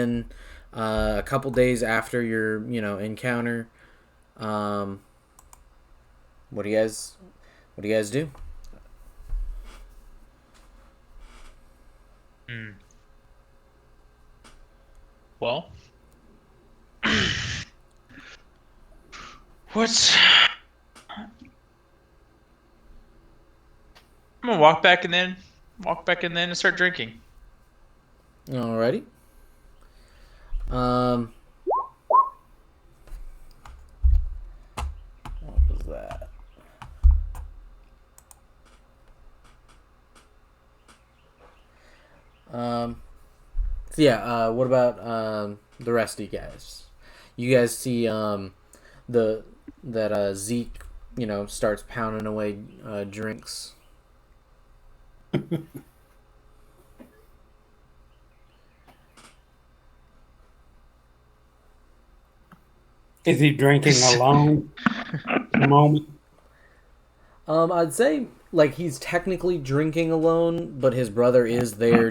then a couple days after your encounter, um, what do you guys do? Hmm. Well, what's I'm gonna walk back in then and start drinking. Alrighty. Um, what was that? Um, so yeah. What about the rest of you guys? You guys see the that Zeke starts pounding away drinks. Is he drinking alone at the moment? I'd say like he's technically drinking alone, but his brother is there.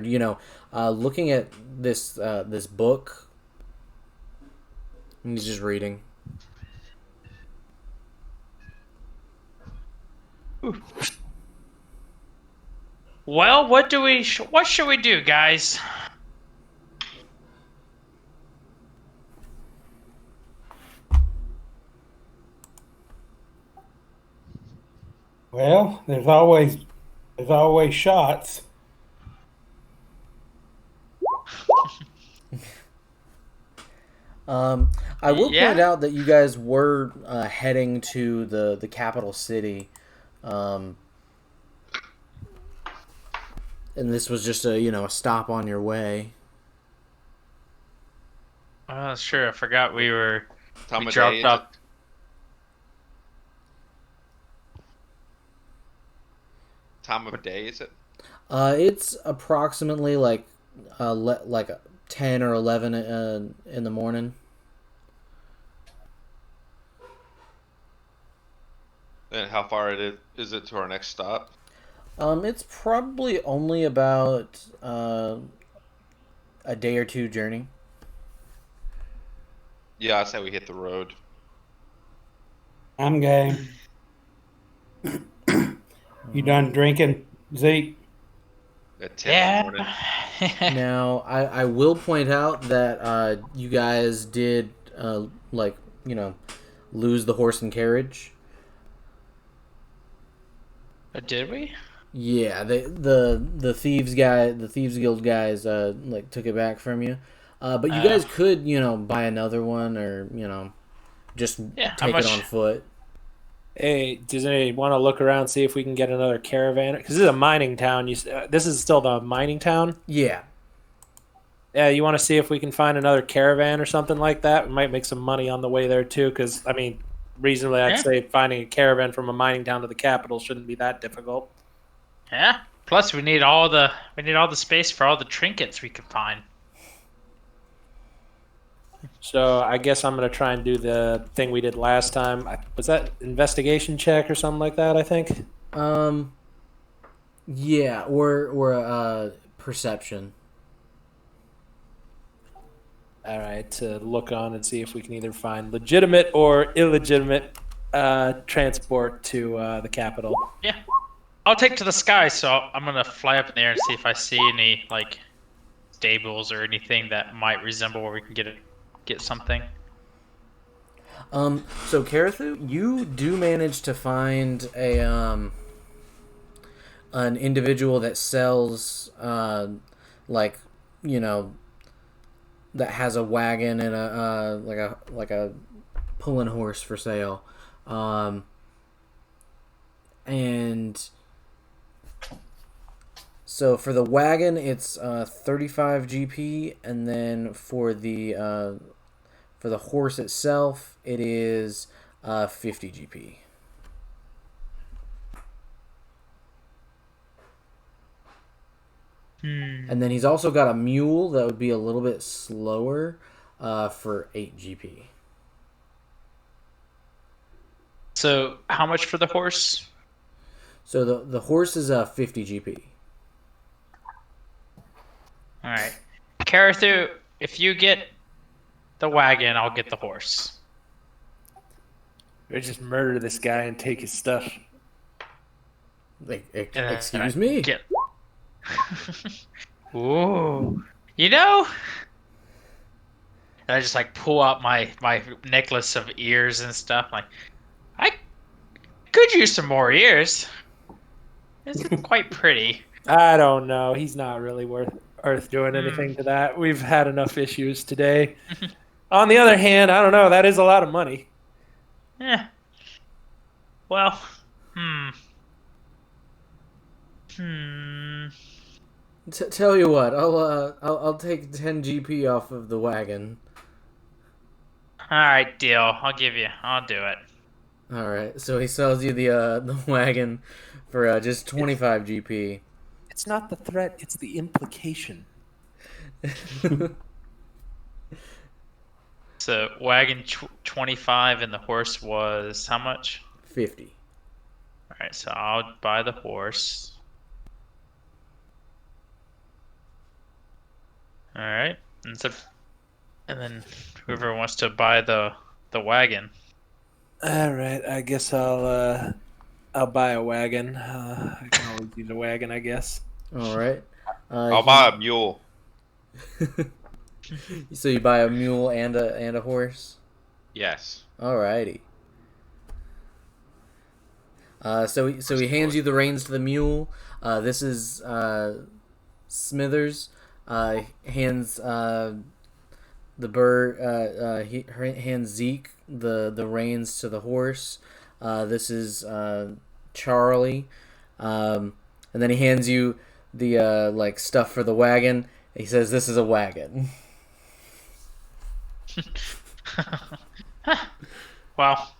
Looking at this book, and he's just reading. Well, what should we do, guys? Well, there's always shots. Um, I will point Yeah. out that you guys were heading to the capital city, um, and this was just a stop on your way. Sure. I forgot we Time of day dropped is it? off. Time of day is it? It's approximately like 10 or 11 in the morning. And how far is it to our next stop? It's probably only about a day or two journey. Yeah, I say we hit the road. I'm game. You done drinking, Zeke? At 10 in the morning. Yeah. Now, I will point out that you guys did like lose the horse and carriage. Did we? Yeah, the thieves guild guys like took it back from you. But you Uh, guys could buy another one or just yeah. How take it on much? foot. Hey, does anybody want to look around see if we can get another caravan? Because this is a mining town. This is still the mining town. Yeah. Yeah, you want to see if we can find another caravan or something like that? We might make some money on the way there too. Because I mean, reasonably, I'd Yeah. say finding a caravan from a mining town to the capital shouldn't be that difficult. Yeah. Plus, we need all the space for all the trinkets we can find. So I guess I'm gonna try and do the thing we did last time. Was that investigation check or something like that? I think. Um. Yeah. Or perception. All right, to look on and see if we can either find legitimate or illegitimate transport to the capital. Yeah. I'll take to the sky, so I'm gonna fly up in the air and see if I see any like stables or anything that might resemble where we can get something. So Karathu, you do manage to find an individual that sells like you know that has a wagon and a like a pulling horse for sale, um, and so for the wagon it's 35 GP, and then for the horse itself it is 50 GP. Hmm. And then he's also got a mule that would be a little bit slower for 8 GP. So how much for the horse? So the horse is 50 GP. All right, Karathu, if you get the wagon, I'll get the horse. Or just murder this guy and take his stuff. Like, And then excuse I me. Get... Ooh. You know? And I just like pull out my necklace of ears and stuff. Like, I could use some more ears. It's quite pretty. I don't know. He's not really worth doing anything to that. We've had enough issues today. On the other hand, I don't know. That is a lot of money. Yeah. Well, Tell you what, I'll take 10 GP off of the wagon. All right, deal. I'll do it. All right, so he sells you the wagon for just 25 GP. It's not the threat, it's the implication. So wagon 25 and the horse was how much? 50. All right, so I'll buy the horse. All right, and then whoever wants to buy the wagon. All right, I guess I'll buy a wagon. I can always use a wagon, I guess. All right. I'll buy a mule. So you buy a mule and a horse. Yes. Alrighty. So he hands you the reins to the mule. This is Smithers. Hands the bird. He hands Zeke the reins to the horse. This is Charlie. And then he hands you the like stuff for the wagon. He says, "This is a wagon." Well,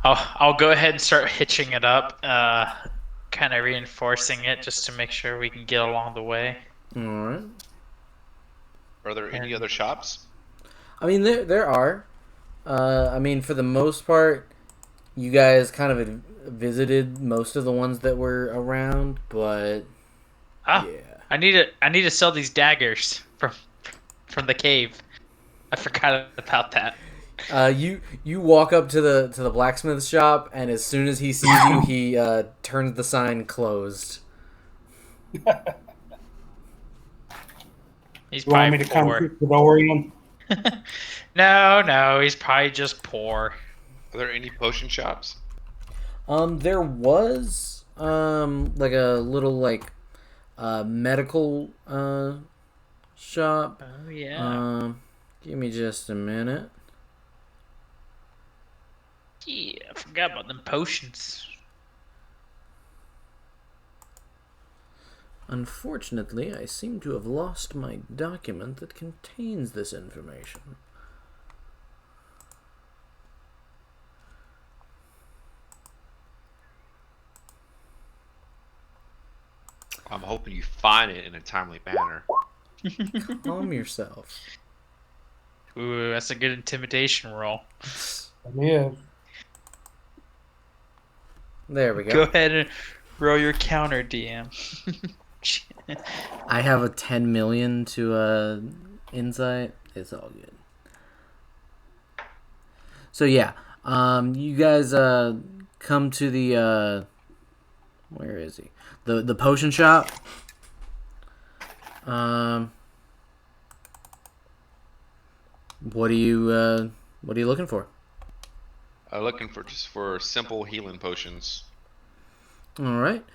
I'll go ahead and start hitching it up, kind of reinforcing it just to make sure we can get along the way. All right. Are there any other shops? I mean, there are. I mean, for the most part, you guys kind of visited most of the ones that were around, but Ah, yeah. I need to sell these daggers from the cave. I forgot about that. You walk up to the blacksmith shop, and as soon as he sees you, he turns the sign closed. He's You want me probably to come poor. kick the door in? No, he's probably just poor. Are there any potion shops? There was like a little like medical shop. Oh yeah. Give me just a minute. Yeah, I forgot about them potions. Unfortunately, I seem to have lost my document that contains this information. I'm hoping you find it in a timely manner. Calm yourself. Ooh, that's a good intimidation roll. Yeah. There we go. Go ahead and roll your counter, DM. I have a 10 million to insight. It's all good. So yeah, you guys come to the where is he? The potion shop. What are you looking for? I'm looking for simple healing potions. All right.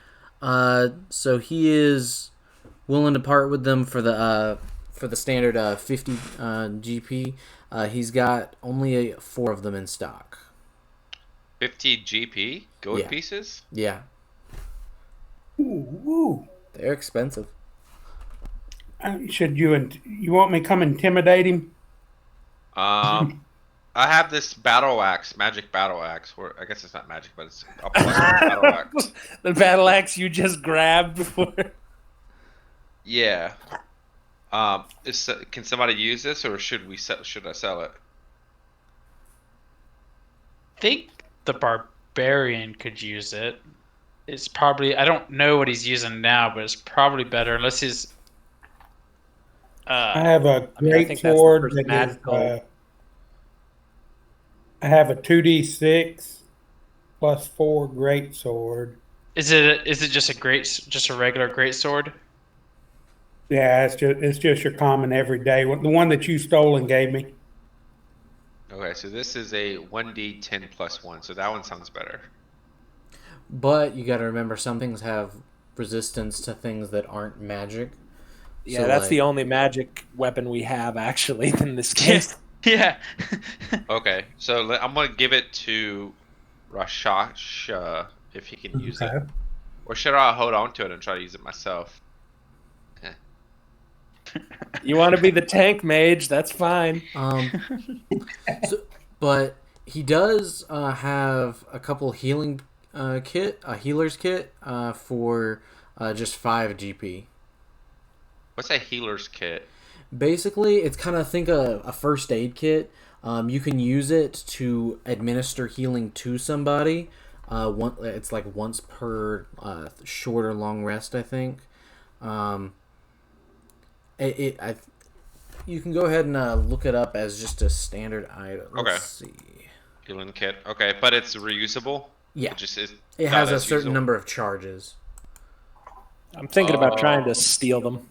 So he is willing to part with them for the standard 50 GP. He's got only 4 of them in stock. 50 GP? Gold Yeah. pieces? Yeah, Ooh. they're expensive. Should you want me to come intimidate him? I have this battle axe, magic battle axe. Or I guess it's not magic, but it's a plus 1 battle axe. The battle axe you just grabbed before. Yeah. Can somebody use this, or should I sell it? I think the barbarian could use it. It's probably, I don't know what he's using now, but it's probably better unless he's. I have a I mean, I great think that's the sword first that is. magical. I have a 2d6 plus 4 great sword. Is it just a regular great sword? Yeah, it's just your common everyday one, the one that you stole and gave me. Okay, so this is a 1d10 plus 1, so that one sounds better. But you got to remember, some things have resistance to things that aren't magic. Yeah, So, that's like, the only magic weapon we have actually in this case. Yeah. Okay, so I'm gonna give it to Rashash if he can use it. Okay. Or should I hold on to it and try to use it myself? You want to be the tank mage? That's fine. so, but he does have a couple healing a healer's kit for just 5 GP. What's a healer's kit? Basically, it's kind of think a first aid kit. You can use it to administer healing to somebody. It's like once per short or long rest, I think. You can go ahead and look it up as just a standard item. Let's see. Healing kit. Okay, but it's reusable? Yeah. It has a certain number of charges. I'm thinking about trying to steal them.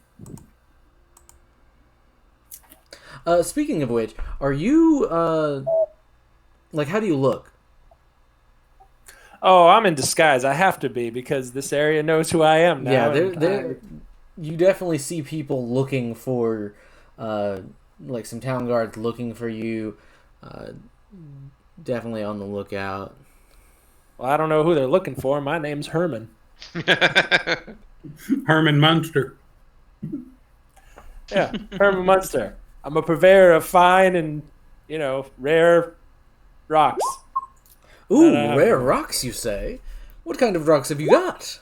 Speaking of which, are you like, how do you look? Oh, I'm in disguise. I have to be because this area knows who I am now. Yeah, you definitely see people looking for, like some town guards looking for you. Definitely on the lookout. Well, I don't know who they're looking for. My name's Herman. Herman Munster. Yeah, Herman Munster. I'm a purveyor of fine and, rare rocks. Ooh, rare rocks, you say? What kind of rocks have you got?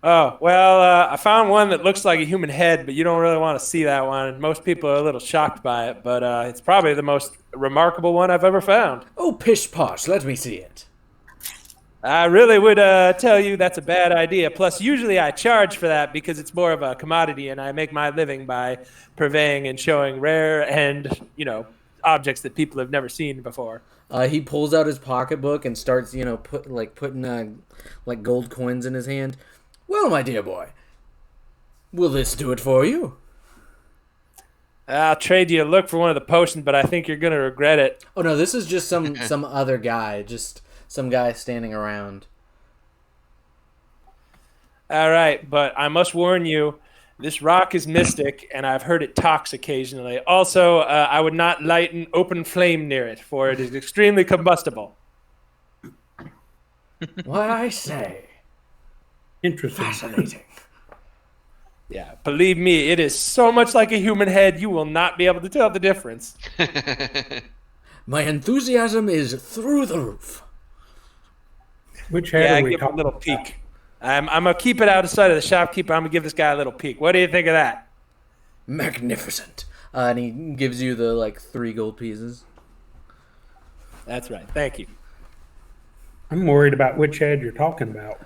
Oh, well, I found one that looks like a human head, but you don't really want to see that one. Most people are a little shocked by it, but it's probably the most remarkable one I've ever found. Oh, pish posh, let me see it. I really would tell you that's a bad idea. Plus, usually I charge for that because it's more of a commodity, and I make my living by purveying and showing rare and, objects that people have never seen before. He pulls out his pocketbook and starts, putting like gold coins in his hand. Well, my dear boy, will this do it for you? I'll trade you a look for one of the potions, but I think you're going to regret it. Oh, no, this is just some other guy, just some guy standing around. All right, but I must warn you, this rock is mystic, and I've heard it talks occasionally. Also, I would not light an open flame near it, for it is extremely combustible. What I say? Interesting. Fascinating. Yeah, believe me, it is so much like a human head, you will not be able to tell the difference. My enthusiasm is through the roof. Which head are we give him a talking little about? peek. I'm going to keep it outside of the shopkeeper. I'm going to give this guy a little peek. What do you think of that? Magnificent. And he gives you the 3 gold pieces. That's right. Thank you. I'm worried about which head you're talking about.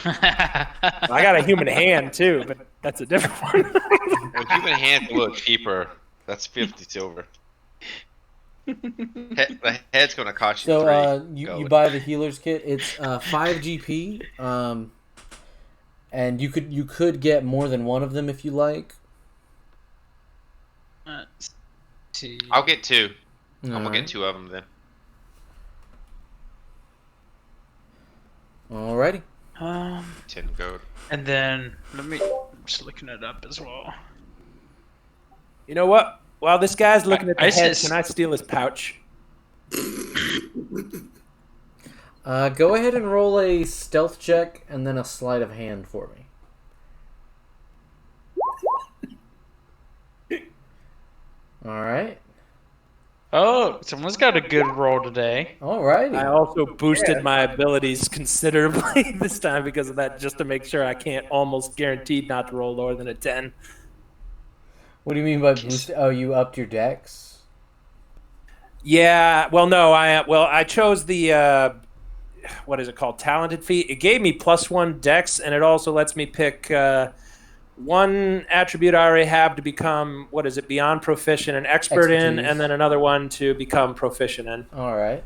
I got a human hand too, but that's a different one. Well, human hand's a little cheaper. That's 50 silver. The head's going to cost you So 3 you gold. buy the healer's kit. It's 5 GP, and you could get more than one of them if you like. I'll get 2. I'm going to Alright. get 2 of them then. Alrighty. 10 gold. And then I'm just looking it up as well. You know what? While this guy's looking at the I head, just- can I steal his pouch? Go ahead and roll a stealth check and then a sleight of hand for me. Alright. Oh, someone's got a good roll today. Alrighty. I also boosted my abilities considerably this time because of that, just to make sure I can't almost guaranteed not to roll lower than a 10. What do you mean by boost? Oh, you upped your dex? Yeah, well, no, I chose the what is it called? Talented feat. It gave me +1 dex, and it also lets me pick one attribute I already have to become, what is it, beyond proficient and expert in, Expertise. and then another one to become proficient in. All right.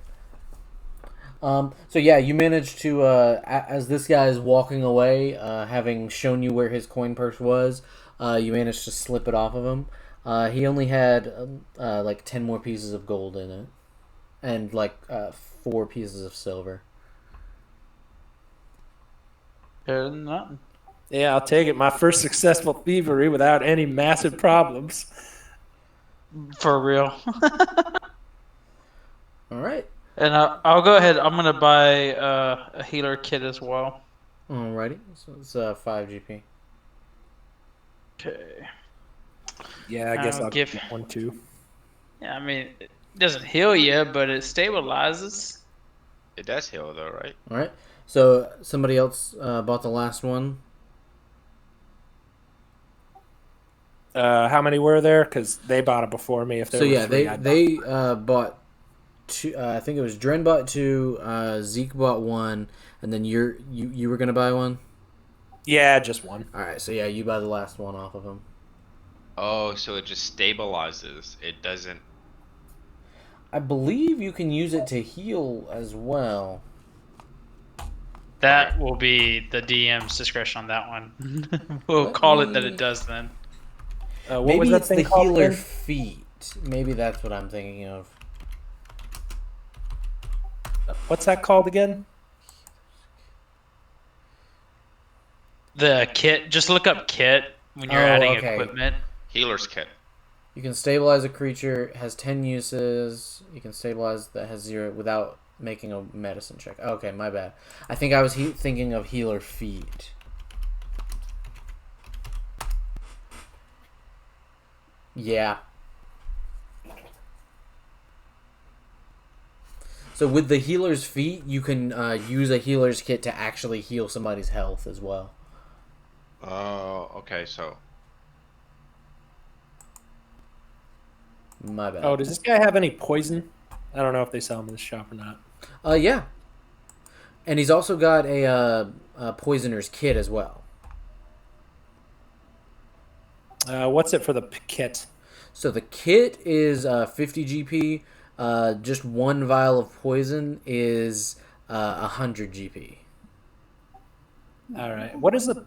So yeah, you managed to, as this guy is walking away, having shown you where his coin purse was, you managed to slip it off of him. He only had like 10 more pieces of gold in it, and like 4 pieces of silver. Better than nothing. Yeah, I'll take it. My first successful thievery without any massive problems. For real. All right. And I'll go ahead. I'm gonna buy a healer kit as well. Alrighty. So it's 5 GP. Okay. Yeah, I guess I'll I'll give- give one too. Yeah, I mean, it doesn't heal you, but it stabilizes. It does heal though, right? All right. So somebody else bought the last one. How many were there? Because they bought it before me. If there So were yeah, three, they bought 2. I think it was Dren bought 2. Zeke bought 1, and then you were gonna buy 1. yeah, just one. All right. So yeah, you buy the last one off of him. Oh, so it just stabilizes. It doesn't. I believe you can use it to heal as well. That will be the DM's discretion on that one. We'll call it that it does then. What Maybe was that it's the thing called healer again? feat. Maybe that's what I'm thinking of. What's that called again? The kit. Just look up kit when you're Oh, adding okay. equipment. Healer's kit. You can stabilize a creature. It has 10 uses. You can stabilize that has 0 without making a medicine check. Okay, my bad. I think I was thinking of healer feat. Yeah. So with the healer's feat, you can use a healer's kit to actually heal somebody's health as well. Oh, okay. So My bad. Oh, does this guy have any poison? I don't know if they sell them in the shop or not. Yeah. And he's also got a poisoner's kit as well. What's it for the kit? So the kit is 50 GP. Just 1 vial of poison is 100 GP. All right. What does the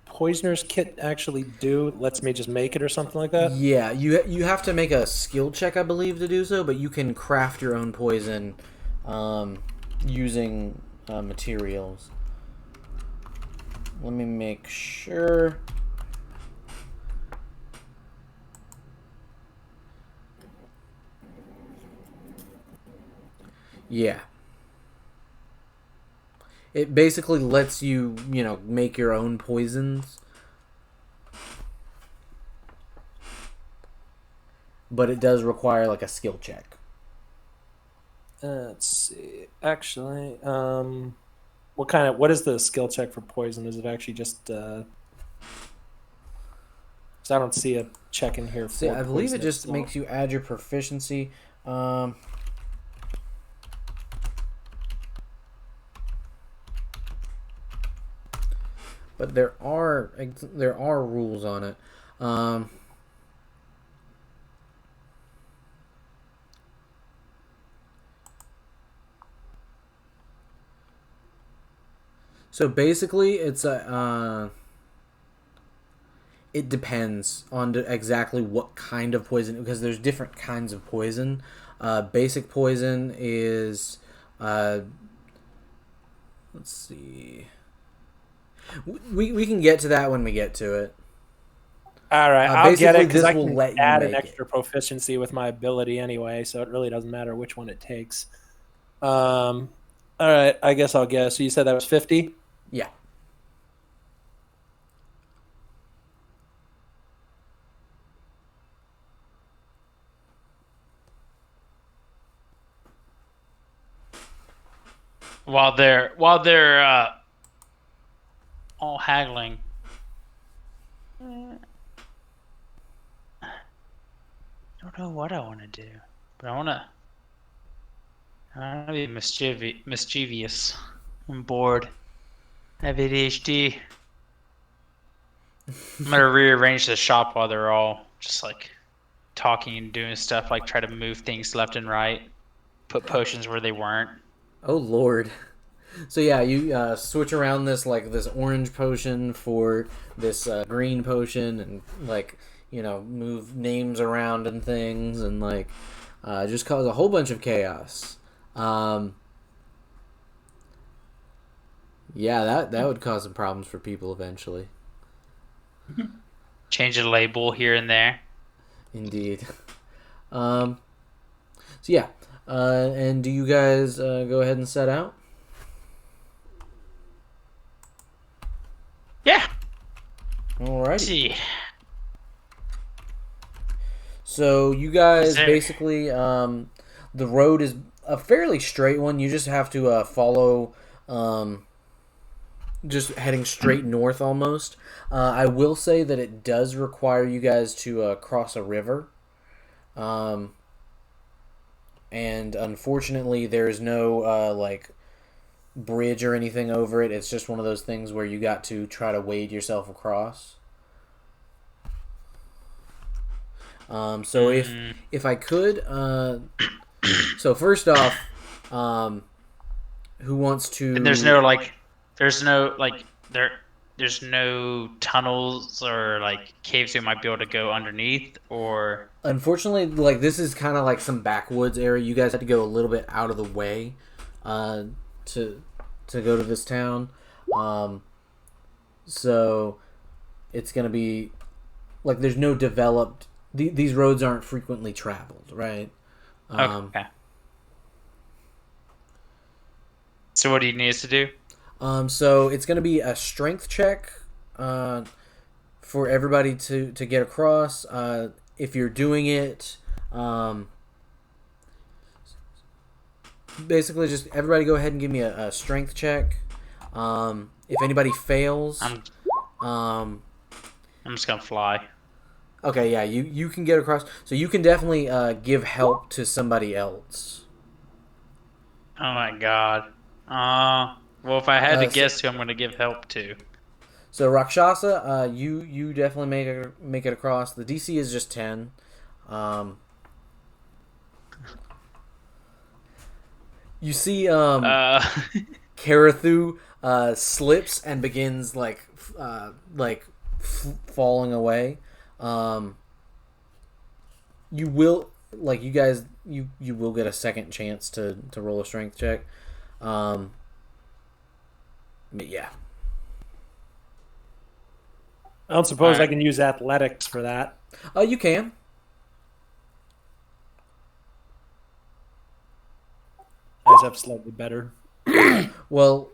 poisoner's kit actually do? It lets me just make it or something like that? Yeah, you have to make a skill check, I believe, to do so, but you can craft your own poison using materials. Let me make sure. Yeah. It basically lets you, make your own poisons. But it does require like a skill check. Let's see. Actually, what is the skill check for poison? Is it actually just? 'Cause I don't see a check in here for. See, I believe it poison just itself. makes you add your proficiency. But there are rules on it. So basically, it's it depends on exactly what kind of poison, because there's different kinds of poison. Basic poison is, let's see. We can get to that when we get to it. All right, I'll get basically, it because this I will can let you add an make it. extra proficiency with my ability anyway, so it really doesn't matter which one it takes. All right, I guess I'll guess. So you said that was 50? Yeah. While they're all haggling. I don't know what I want to do, but I want to be mischievous. I'm bored. I have ADHD. I'm gonna rearrange the shop while they're all just like talking and doing stuff, like try to move things left and right, put potions where they weren't. Oh Lord. So yeah, you switch around this orange potion for this green potion, and like move names around and things, and like just cause a whole bunch of chaos. Yeah, that would cause some problems for people eventually. Change a label here and there. Indeed. So yeah, and do you guys go ahead and set out? Yeah. Alrighty. See. So you guys There. basically, the road is a fairly straight one. You just have to follow, just heading straight north almost. I will say that it does require you guys to cross a river. And unfortunately, there is no like bridge or anything over it. It's just one of those things where you got to try to wade yourself across. So if I could, so first off, who wants to? And there's no tunnels or like caves we might be able to go underneath, or Unfortunately, like this is kind of like some backwoods area. You guys had to go a little bit out of the way, to go to this town. So it's gonna be like there's no developed. These roads aren't frequently traveled, right? okay. So what do you need us to do? So it's going to be a strength check for everybody to get across. If you're doing it, basically just everybody go ahead and give me a strength check. If anybody fails, I'm just gonna fly. okay, yeah, you can get across. So you can definitely give help to somebody else. Oh my god. Well, if I had to so- guess who I'm gonna give help to. So Rakshasa, you definitely make it across. The DC is just 10. You see Karathu slips and begins falling away. You will you guys you will get a second chance to roll a strength check. But yeah. I don't suppose Alright. I can use athletics for that. You can. I just have slightly better. Well,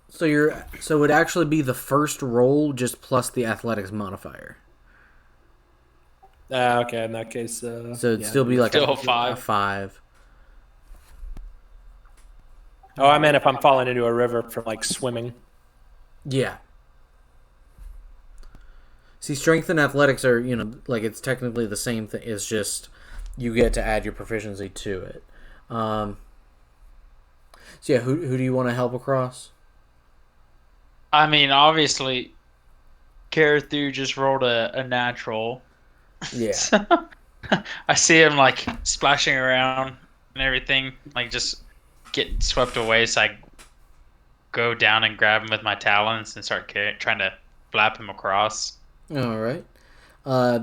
so it would actually be the first roll just plus the athletics modifier. Okay, in that case. So it'd yeah. still be like Still a a 5. 5. Oh, I meant if I'm falling into a river from like swimming. Yeah. See, strength and athletics are, it's technically the same thing. It's just you get to add your proficiency to it. So yeah, who do you want to help across? I mean, obviously, Karathu just rolled a natural. Yeah. So, I see him like splashing around and everything, like just getting swept away. So I go down and grab him with my talons and start trying to flap him across. All right.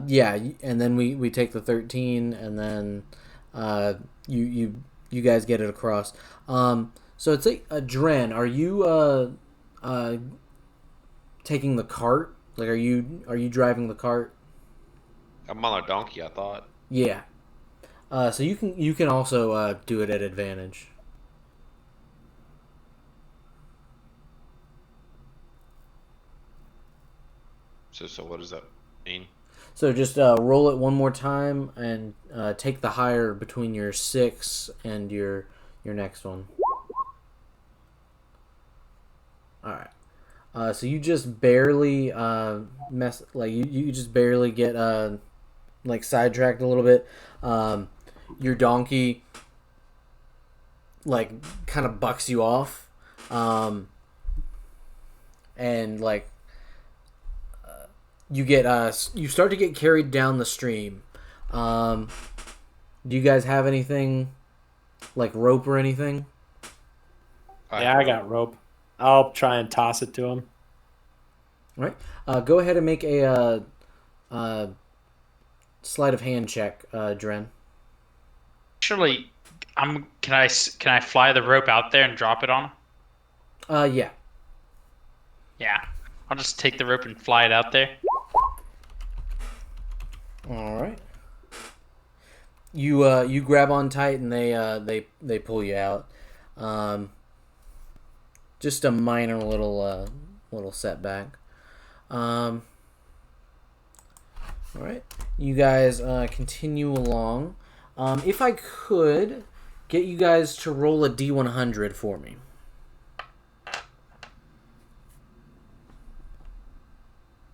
Yeah, and then we take the 13, and then you guys get it across. So it's a Dren. Are you taking the cart? Like, are you driving the cart? I'm on a donkey, I thought. Yeah. So you can also do it at advantage. So what does that mean? So just roll it one more time and take the higher between your 6 and your next one. All right. So you just barely you just barely get sidetracked a little bit. Your donkey kind of bucks you off, and you get you start to get carried down the stream. Do you guys have anything like rope or anything? Yeah, I got rope. I'll try and toss it to him. All right. Go ahead and make a sleight of hand check, Dren. Actually, can I fly the rope out there and drop it on him? Yeah. Yeah. I'll just take the rope and fly it out there. All right. You grab on tight and they pull you out. Just a minor little setback. All right. You guys continue along. If I could get you guys to roll a D100 for me.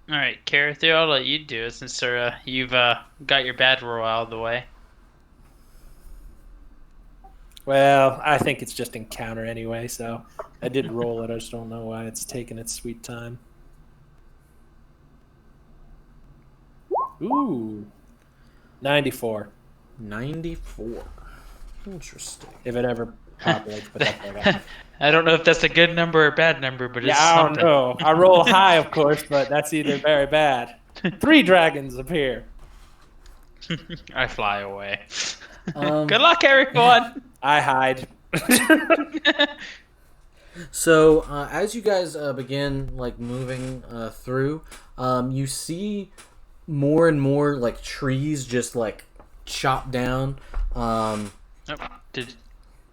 All right, Karathu, I'll let you do it since you've got your bad roll out of the way. Well, I think it's just encounter anyway, so I did roll it. I just don't know why it's taking its sweet time. Ooh. 94. 94. Interesting. If it ever populates, but that's what I got. I don't know if that's a good number or a bad number, but it's Yeah, I don't something. know. I roll high, of course, but that's either very bad. 3 dragons appear. I fly away. Good luck, everyone. I hide. So as you guys begin like moving through, you see more and more like trees just like chopped down.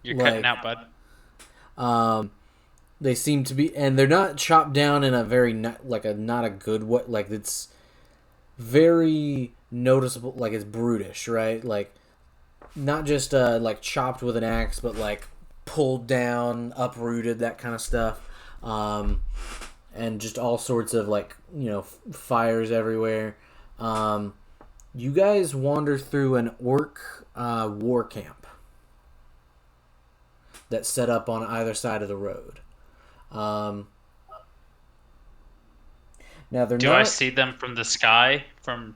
You're cutting out, bud. They seem to be, and they're not chopped down in a very not a good way. Like it's very noticeable. Like it's brutish, right? Like not just like chopped with an axe, but like pulled down, uprooted, that kind of stuff. And just all sorts of like fires everywhere. You guys wander through an orc war camp that's set up on either side of the road. Now they're Do not. I see them from the sky? Yeah.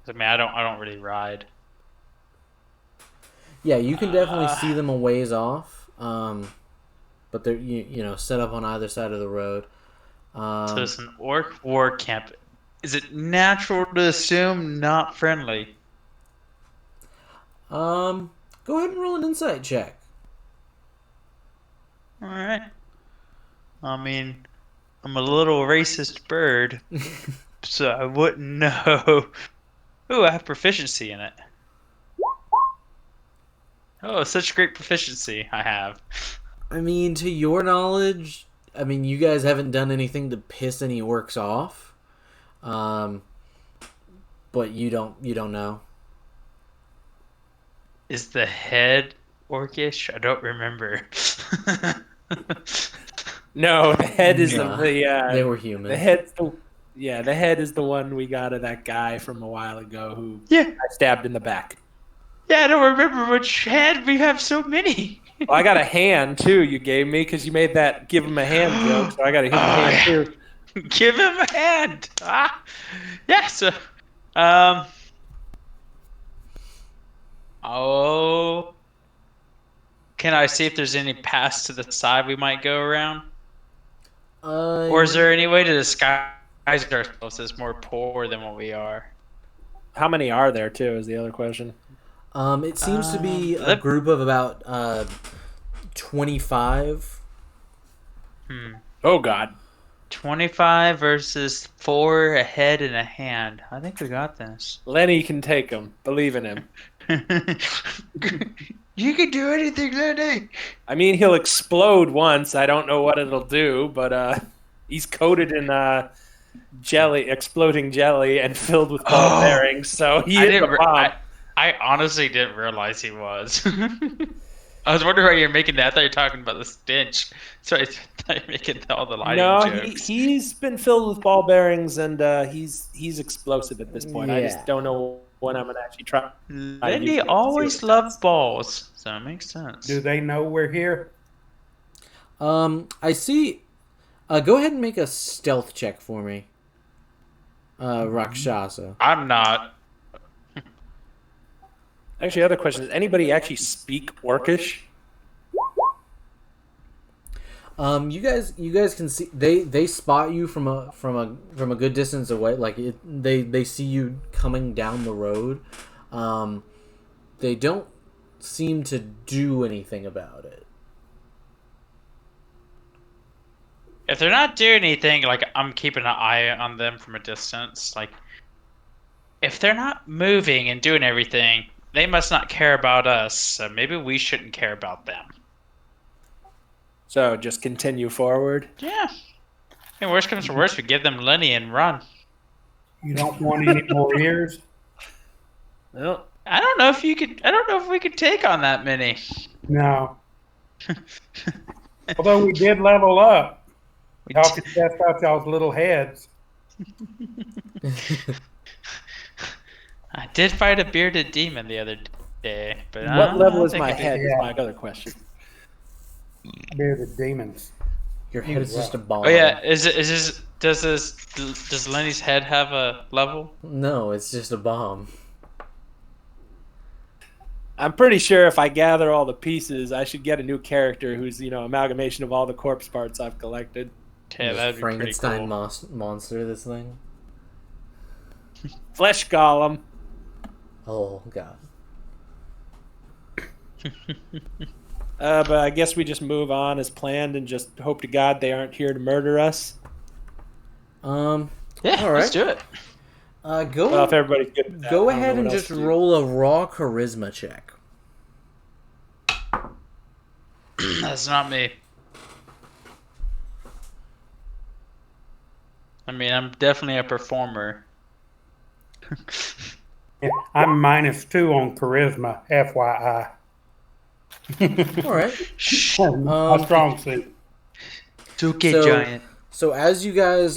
I mean, I don't really ride. Yeah, you can definitely see them a ways off. But they're set up on either side of the road. So it's an orc war camp. Is it natural to assume not friendly? Go ahead and roll an insight check. All right. I mean, I'm a little racist bird, so I wouldn't know. Ooh, I have proficiency in it. Oh, such great proficiency I have. I mean, to your knowledge, you guys haven't done anything to piss any orcs off. But you don't know. Is the head orcish? I don't remember. No, the head is Nah, the they were human. The head is the one we got of that guy from a while ago who Yeah. I stabbed in the back. Yeah, I don't remember which head. We have so many. Well, I got a hand too. You gave me because you made that give him a hand joke, so I got a human hand too. Give him a hand. Yeah. So, oh, can I see if there's any paths to the side we might go around? Or is there any way to disguise ourselves as more poor than what we are? How many are there too? Is the other question. It seems to be a group of about 25. Oh God. 25 versus 4, a head and a hand. I think we got this. Lenny can take him. Believe in him. You can do anything, Lenny. I mean, he'll explode once. I don't know what it'll do, but he's coated in jelly, exploding jelly, and filled with ball bearings. So he is a bomb. I honestly didn't realize he was. I was wondering why you're making that. I thought you were talking about the stench. So I thought you were making all the lighting jokes. He's been filled with ball bearings, and he's explosive at this point. I just don't know when I'm gonna actually try. Lenny always loved balls, so it makes sense. Do they know we're here? I see Go ahead and make a stealth check for me. Rakshasa. I'm not. Actually, other question: does anybody actually speak Orcish? You guys can see they spot you from a good distance away. Like they see you coming down the road. They don't seem to do anything about it. If they're not doing anything, like I'm keeping an eye on them from a distance. Like if they're not moving and doing everything, they must not care about us. So maybe we shouldn't care about them. So just continue forward. Yeah. And worst comes to worst, we give them Lenny and run. You don't want any more ears? Well, I don't know if you could. I don't know if we could take on that many. No. Although we did level up. We Y'all could test out y'all's little heads. I did fight a bearded demon the other day, but what level is think my I did. head? Is Yeah. my other question. Bearded demons. Your head is just a bomb. Oh yeah, does Lenny's head have a level? No, it's just a bomb. I'm pretty sure if I gather all the pieces, I should get a new character who's amalgamation of all the corpse parts I've collected. Yeah, that'd be pretty Frankenstein cool. monster. This thing. Flesh Golem. Oh god. But I guess we just move on as planned and just hope to God they aren't here to murder us. Yeah, all let's right. do it. Go Well, if everybody's good with that, go I don't ahead know and what else just to do. roll a raw charisma check. That's not me. I mean, I'm definitely a performer. Yeah, I'm -2 on charisma, FYI. All right. My strong suit. It's okay, So- So as you guys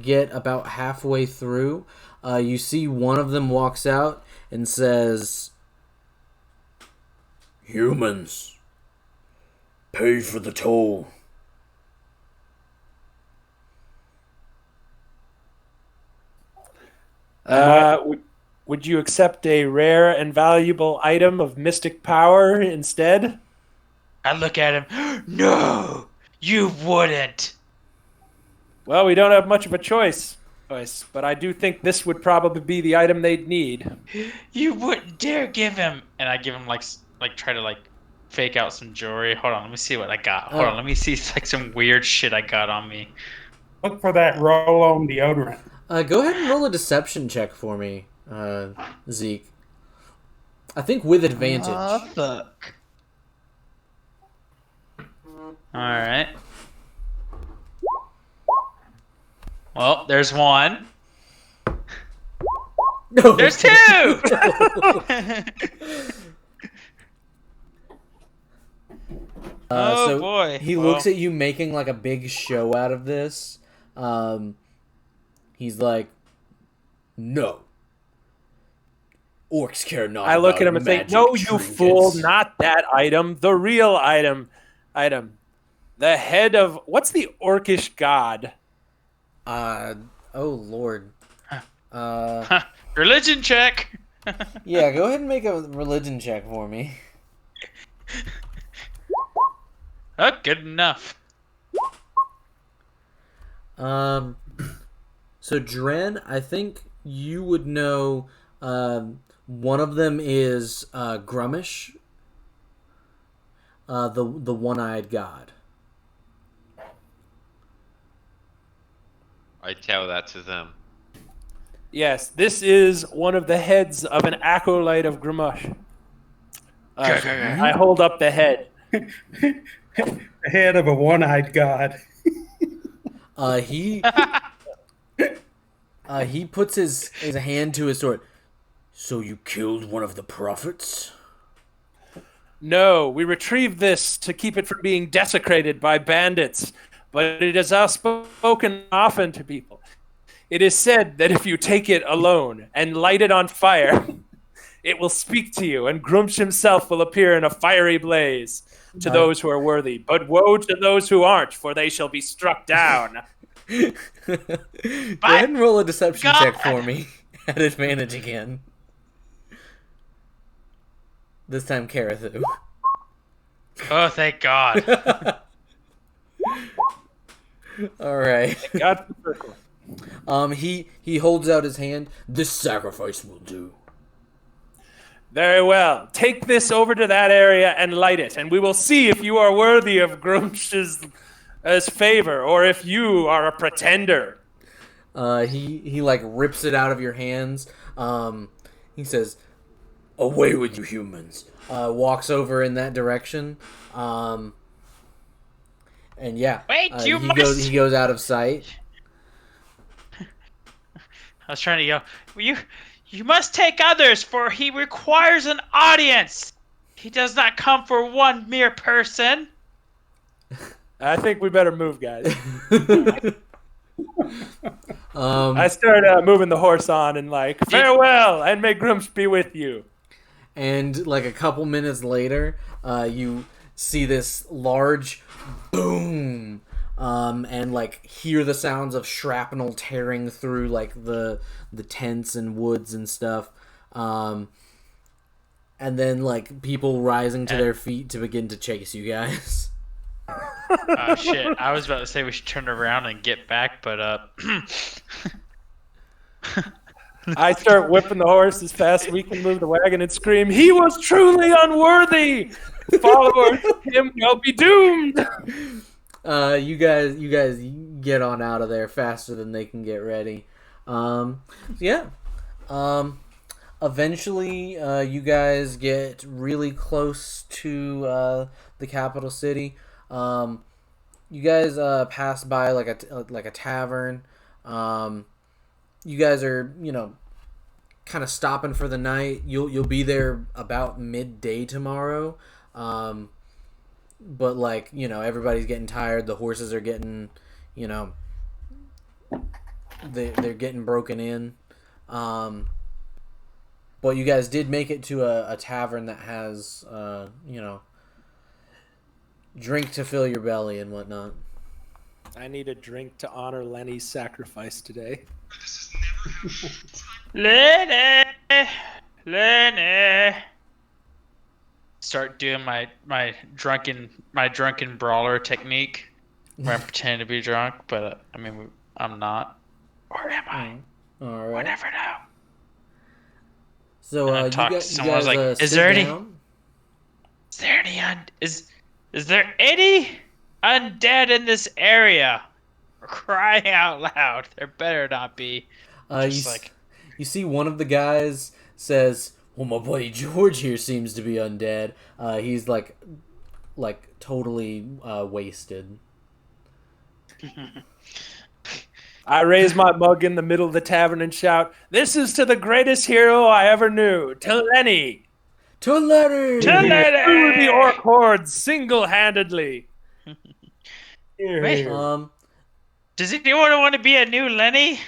get about halfway through, you see one of them walks out and says, "Humans, pay for the toll." Would you accept a rare and valuable item of mystic power instead? I look at him. No, you wouldn't. Well, we don't have much of a choice, but I do think this would probably be the item they'd need. You wouldn't dare give him. And I give him try to fake out some jewelry. Hold on, let me see what I got. Hold on, let me see some weird shit I got on me. Look for that roll-on deodorant. Go ahead and roll a deception check for me, Zeke. I think with advantage. Fuck. All right. Well, there's one. No. There's two. Oh, so boy. He Well. looks at you making a big show out of this. He's like, "No. Orcs care not." I look about at him and think, magic "No, you fool! trinkets." Not that item. The real item. The head of what's the Orcish god? Oh Lord. Religion check. Yeah, go ahead and make a religion check for me. Oh, good enough. So Dren, I think you would know. One of them is Grumish, the one-eyed god. I tell that to them. Yes, this is one of the heads of an acolyte of Grimosh. I hold up the head. The head of a one-eyed god. He puts his hand to his sword. "So you killed one of the prophets?" No, we retrieved this to keep it from being desecrated by bandits, but it is outspoken often to people. It is said that if you take it alone and light it on fire, It will speak to you, and Grumsh himself will appear in a fiery blaze to those who are worthy. But woe to those who aren't, for they shall be struck down. Go ahead and roll a deception check for me at advantage again. This time, Karathu. Oh, thank God. All right. God for the first one. He holds out his hand. This sacrifice will do. Very well. Take this over to that area and light it, and we will see if you are worthy of Grumsh's favor, or if you are a pretender. He like rips it out of your hands. He says, "Away with you humans." Walks over in that direction. And yeah, Wait, he goes out of sight. I was trying to go. You must take others, for he requires an audience. He does not come for one mere person. I think we better move, guys. Um, I start moving the horse on and like, farewell, and may Grumsh be with you. And like a couple minutes later, you see this large boom, and like hear the sounds of shrapnel tearing through like the tents and woods and stuff, and then like people rising to their feet to begin to chase you guys. Oh shit! I was about to say we should turn around and get back, but I start whipping the horse as fast as we can move the wagon and scream, "He was truly unworthy! Followers of him will be doomed!" You guys get on out of there faster than they can get ready. Eventually, you guys get really close to the capital city. You guys pass by like a tavern. You guys are, kind of stopping for the night. You'll be there about midday tomorrow. But like, everybody's getting tired. The horses are getting, they're getting broken in. But you guys did make it to a tavern that has, drink to fill your belly and whatnot. I need a drink to honor Lenny's sacrifice today. Lenny. Start doing my drunken brawler technique, where I'm pretending to be drunk, but I'm not. Or am I? All right. We'll never know. So And I you talk to guys, someone, I was like, is there Is there any undead in this area? We're crying out loud. There better not be. You see one of the guys says, "Well, my buddy George here seems to be undead." He's like totally wasted. I raise my mug in the middle of the tavern and shout, "This is to the greatest hero I ever knew, to Lenny! To Lenny! To Lenny! Through the orc hordes single-handedly!" Wait. Does anyone want to be a new Lenny?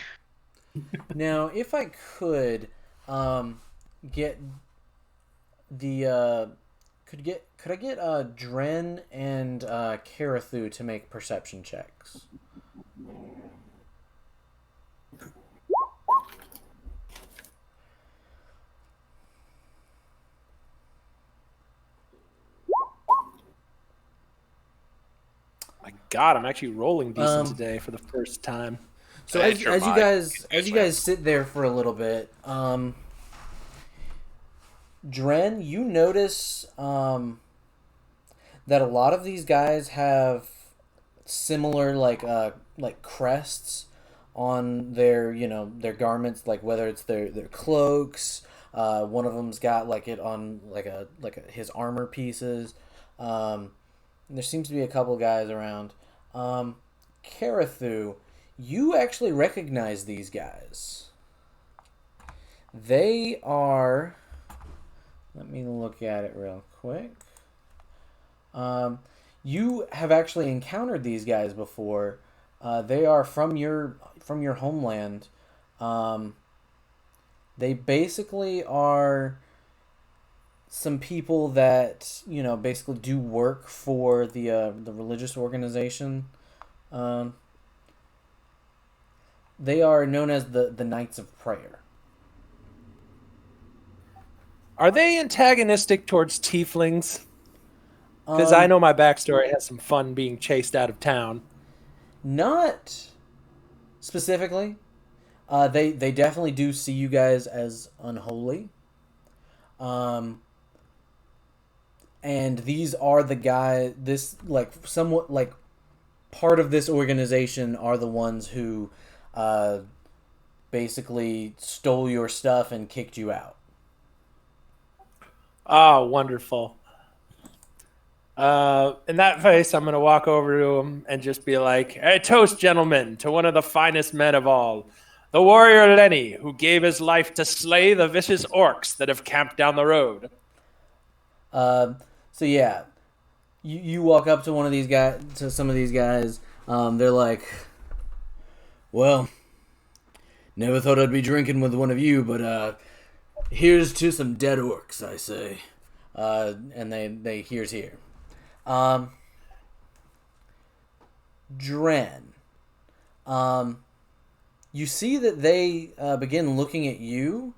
Now, if I could get the could I get Dren and Karathu to make perception checks? My God, I'm actually rolling decent today for the first time. So as you guys sit there for a little bit, Dren, you notice that a lot of these guys have similar like crests on their their garments, like whether it's their cloaks. One of them's got like it on his armor pieces. There seems to be a couple guys around. Karathu, you actually recognize these guys. They are... Let me look at it real quick. You have actually encountered these guys before. They are from your homeland. They basically are some people that basically do work for the religious organization. Um, they are known as the Knights of Prayer. Are they antagonistic towards tieflings? Because I know my backstory has some fun being chased out of town. Not specifically. They definitely do see you guys as unholy. And these are the guy. This somewhat part of this organization are the ones who, basically stole your stuff and kicked you out. Oh, wonderful. In that case, I'm going to walk over to him and just be like, "Hey, toast, gentlemen, to one of the finest men of all, the warrior Lenny, who gave his life to slay the vicious orcs that have camped down the road." So yeah, you walk up to some of these guys. They're like, "Well, never thought I'd be drinking with one of you, but here's to some dead orcs, I say." And they here's here. Dren. You see that they begin looking at you,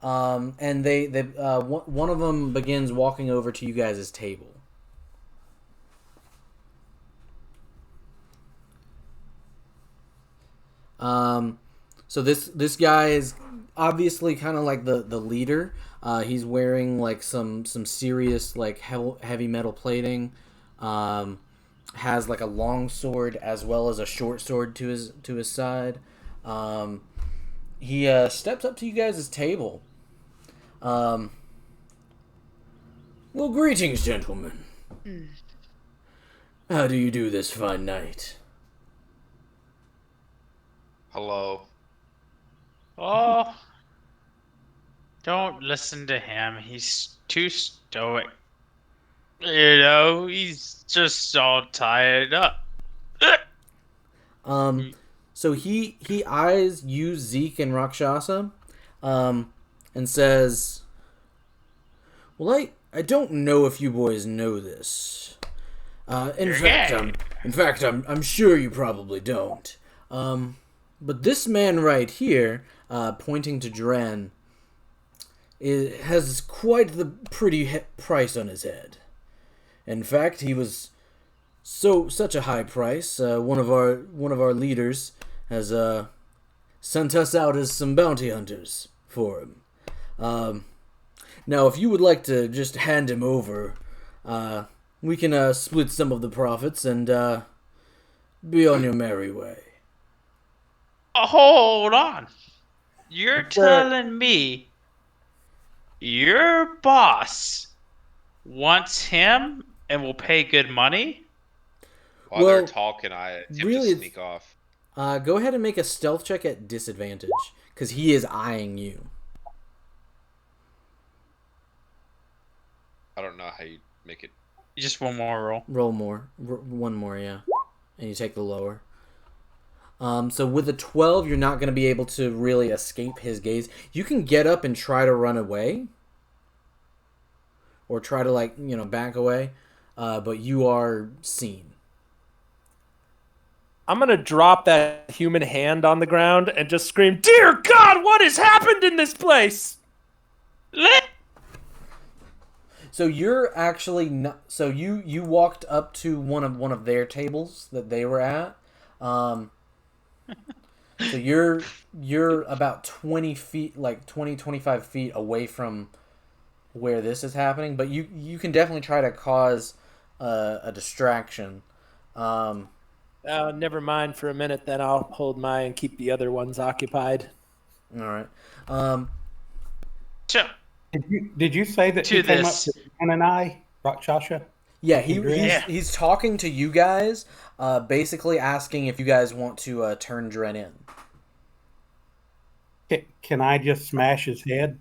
and they one of them begins walking over to you guys' table. So this guy is obviously kind of like the leader. He's wearing like some serious heavy metal plating. Has like a long sword as well as a short sword to his side. He steps up to you guys' table. Well, greetings, gentlemen. How do you do this fine night? Hello. Oh, don't listen to him. He's too stoic. He's just all tied up. So he eyes you, Zeke, and Rakshasa, and says, "Well, I don't know if you boys know this. In fact, I'm sure you probably don't. But this man right here, pointing to Dren, has quite the pretty price on his head. In fact, he was such a high price. One of our leaders has sent us out as some bounty hunters for him. Now, if you would like to just hand him over, we can split some of the profits and be on your merry way." Hold on. You're telling me your boss wants him and will pay good money? While Well, they're talking, I attempt really, to sneak off. Go ahead and make a stealth check at disadvantage, because he is eyeing you. I don't know how you make it. Just one more roll. Roll more. One more, yeah. And you take the lower. So with a 12, you're not going to be able to really escape his gaze. You can get up and try to run away. Or try to, back away. But you are seen. I'm going to drop that human hand on the ground and just scream, "Dear God, what has happened in this place?" So you're actually not. So you walked up to one of their tables that they were at. So you're about 20 feet, 25 feet away from where this is happening, but you can definitely try to cause a distraction. Never mind for a minute, then I'll hold my and keep the other ones occupied. All right. So, Did you say that To he came up this. to Dan and I, Rakshasa? Yeah, Yeah. he's talking to you guys, basically asking if you guys want to turn Dren in. Can I just smash his head?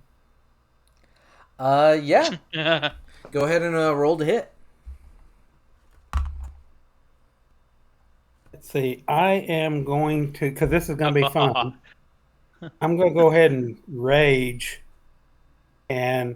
Yeah. Go ahead and roll to hit. Let's see. I am going to, because this is going to be fun. I'm going to go ahead and rage, and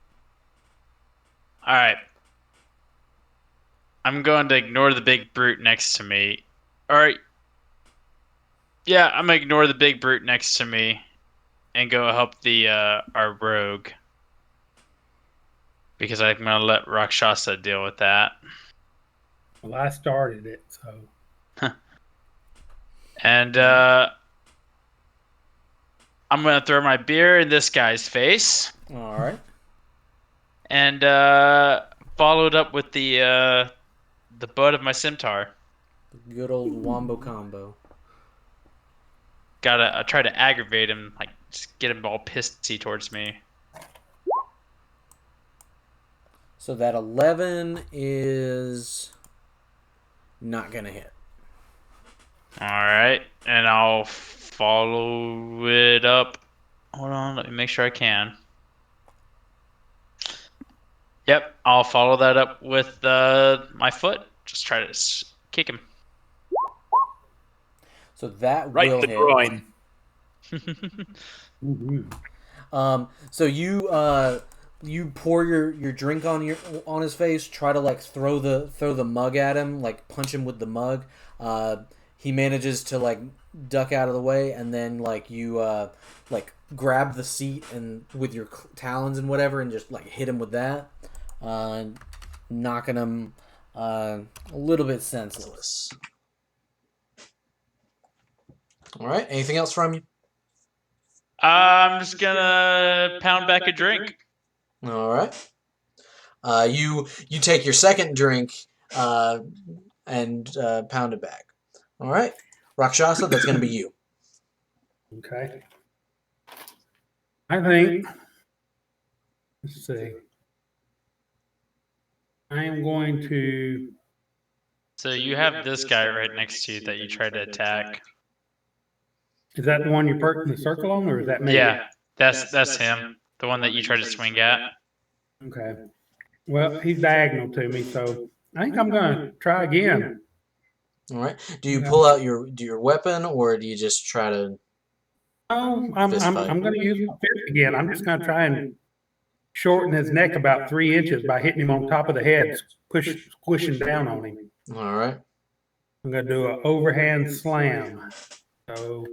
All right. I'm going to ignore the big brute next to me. All right. Yeah, I'm gonna ignore the big brute next to me and go help the our rogue because I'm gonna let Rakshasa deal with that. Well, I started it, so. And I'm gonna throw my beer in this guy's face All right. and followed up with the butt of my scimitar. Good old wombo combo. I try to aggravate him, like just get him all pissy towards me. So that 11 is not gonna hit. All right, and I'll follow it up. Hold on, let me make sure I can. Yep, I'll follow that up with my foot. Just try to kick him. So that Right will the hit. groin. So you pour your drink on his face, try to like throw the mug at him, like punch him with the mug. He manages to like duck out of the way, and then like you like grab the seat and with your talons and whatever, and just like hit him with that, knocking him a little bit senseless. All right. Anything else from you? I'm just gonna pound back a drink. All right. You take your second drink and pound it back. All right, Rakshasa, that's going to be you. Okay. I think. Let's see. I am going to. So you have this guy right next to you that you tried to attack. Is that the one you're perking the circle on, or is that me? Yeah, that's him. The one that you tried to swing at. Okay. Well, he's diagonal to me, so I think I'm going to try again. All right. Do you pull out your weapon, or do you just try to? Oh, I'm going to use my fist again. I'm just going to try and shorten his neck about 3 inches by hitting him on top of the head, squishing down on him. All right. I'm going to do an overhand slam. So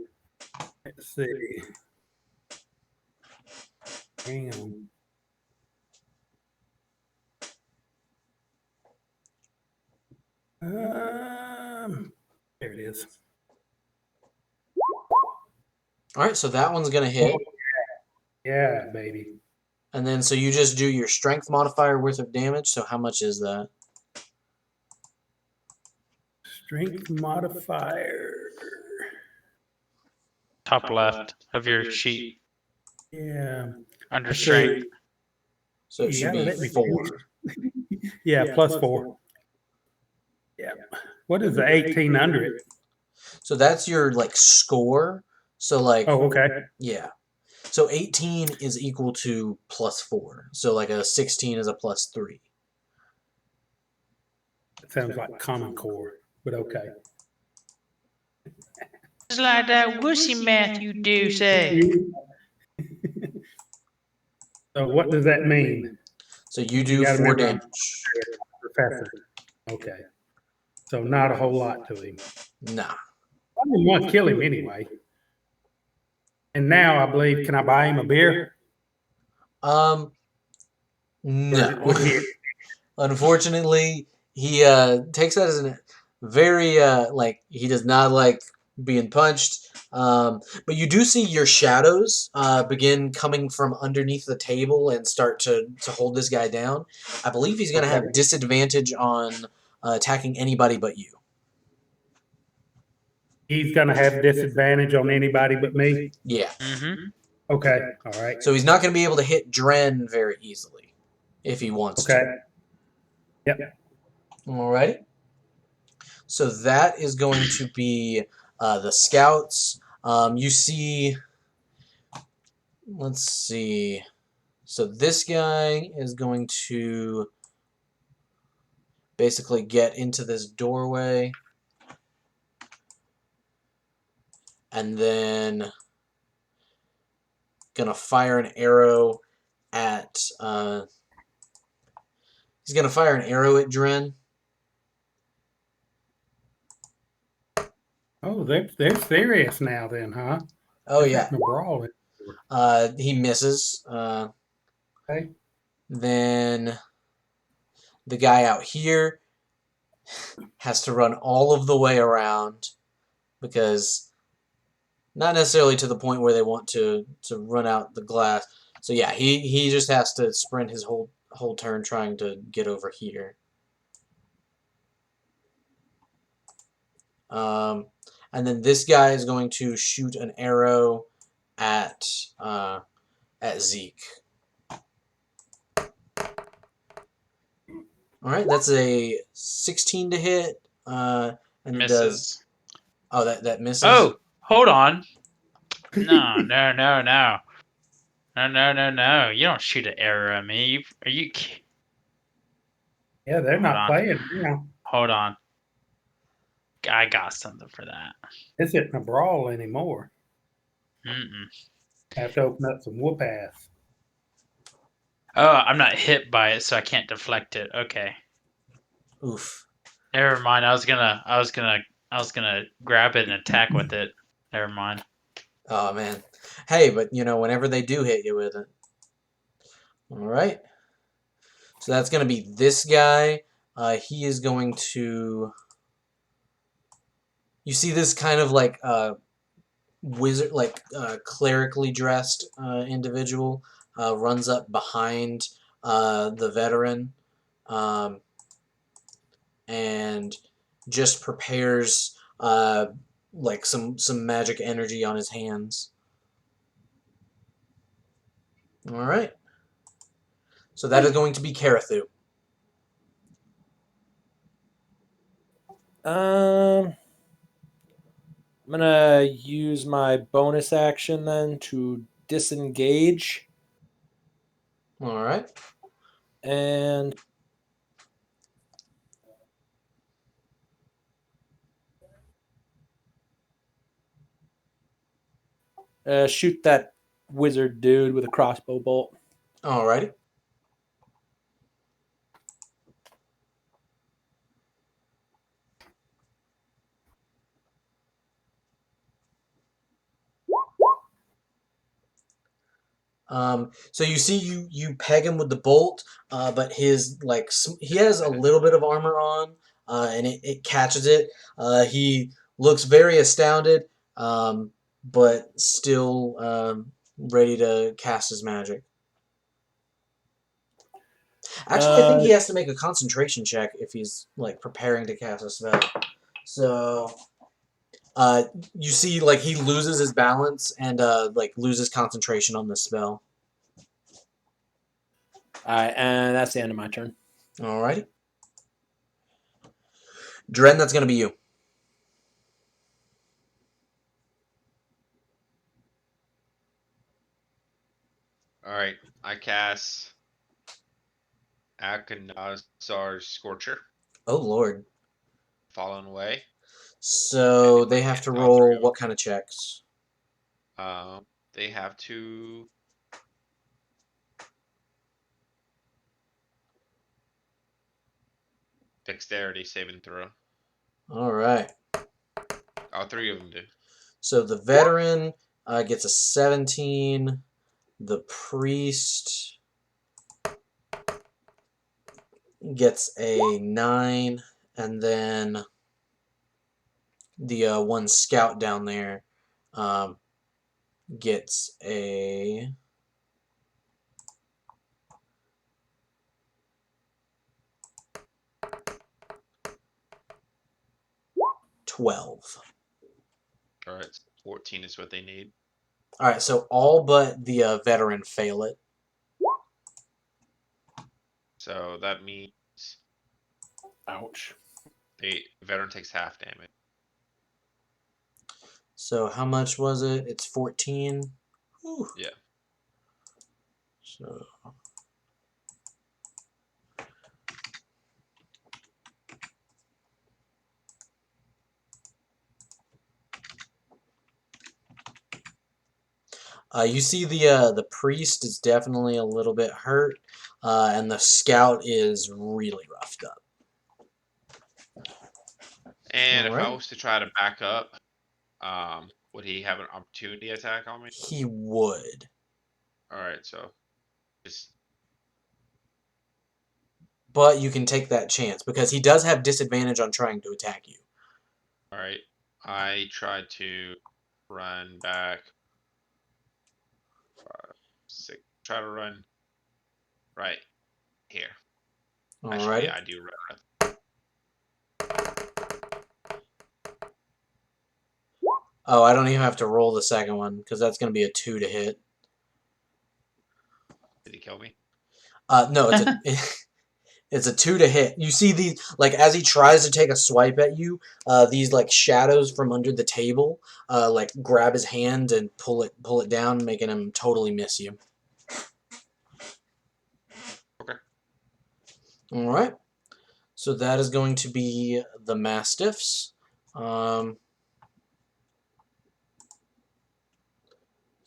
let's see. Hang on. There it is. All right. So that one's going to hit. Yeah, baby. And then so you just do your strength modifier worth of damage. So how much is that? Strength modifier. Top left of your sheet. Yeah. Under strength. So it should be 4. Yeah, +4. Yeah. What is the 18 under it? So that's your like score. So like. Oh, okay. Yeah. So 18 is equal to +4. So like a 16 is a +3. It sounds like Common Core, but okay. It's like that wussy math you do say. So what does that mean? So you do 4 damage. Professor. Okay. So not a whole lot to him. Nah. I didn't want to kill him anyway. And now I believe, can I buy him a beer? No. Unfortunately, he takes that as a very like he does not like being punched. But you do see your shadows begin coming from underneath the table and start to hold this guy down. I believe he's going to have disadvantage on attacking anybody but you. He's going to have disadvantage on anybody but me? Yeah. Mm-hmm. Okay. All right. So he's not going to be able to hit Dren very easily if he wants to. Yep. Alrighty. So that is going to be the scouts. You see, let's see. So this guy is going to basically get into this doorway. And then gonna fire an arrow at He's gonna fire an arrow at Dren. Oh, they're serious now then, huh? Oh This yeah. isn't a brawl. He misses. Okay. Then the guy out here has to run all of the way around because not necessarily to the point where they want to run out the glass. So yeah, he just has to sprint his whole turn trying to get over here. And then this guy is going to shoot an arrow at Zeke. All right, that's a 16 to hit, and it does. Misses. Oh, that misses. Oh, hold on. No. No. You don't shoot an arrow at me. Are you? Yeah, they're Hold not on. playing now. Hold on. I got something for that. This isn't a brawl anymore. Mm-mm. Have to open up some whoop ass. Oh, I'm not hit by it, so I can't deflect it. Okay. Oof. Never mind. I was gonna grab it and attack with it. Never mind. Oh man. Hey, but whenever they do hit you with it. All right. So that's going to be this guy. He is going to. You see this kind of like wizard, like clerically dressed individual runs up behind the veteran, and just prepares like some magic energy on his hands. All right. So that is going to be Karathu. I'm gonna use my bonus action then to disengage All right. and shoot that wizard dude with a crossbow bolt. All righty. So you see, you peg him with the bolt, but his he has a little bit of armor on, and it catches it. He looks very astounded, but still ready to cast his magic. Actually, I think he has to make a concentration check if he's preparing to cast a spell. So, you see, he loses his balance and loses concentration on the spell. All right, and that's the end of my turn. Alrighty. Dren, that's going to be you. Alright, I cast Akanazar's Scorcher. Oh, Lord. Fallen away. So they have to roll what kind of checks? They have to. Dexterity saving throw. All right. All three of them do. So the veteran gets a 17. The priest gets a 9. And then the one scout down there gets a... $12. Alright, 14 is what they need. Alright, so all but the veteran fail it. So that means Ouch. the veteran takes half damage. So how much was it? It's 14. Whew. Yeah. So You see the priest is definitely a little bit hurt, and the scout is really roughed up. And if I Alright. was to try to back up, would he have an opportunity attack on me? He would. All right, so just But you can take that chance because he does have disadvantage on trying to attack you. all right. I tried to run back. 5, 6. Try to run right here. Actually, Alrighty. I do run. Oh, I don't even have to roll the second one because that's going to be a 2 to hit. Did he kill me? No, it's a it's a 2 to hit. You see these like as he tries to take a swipe at you, these like shadows from under the table, like grab his hand and pull it down, making him totally miss you. Okay. All right. So that is going to be the Mastiffs. So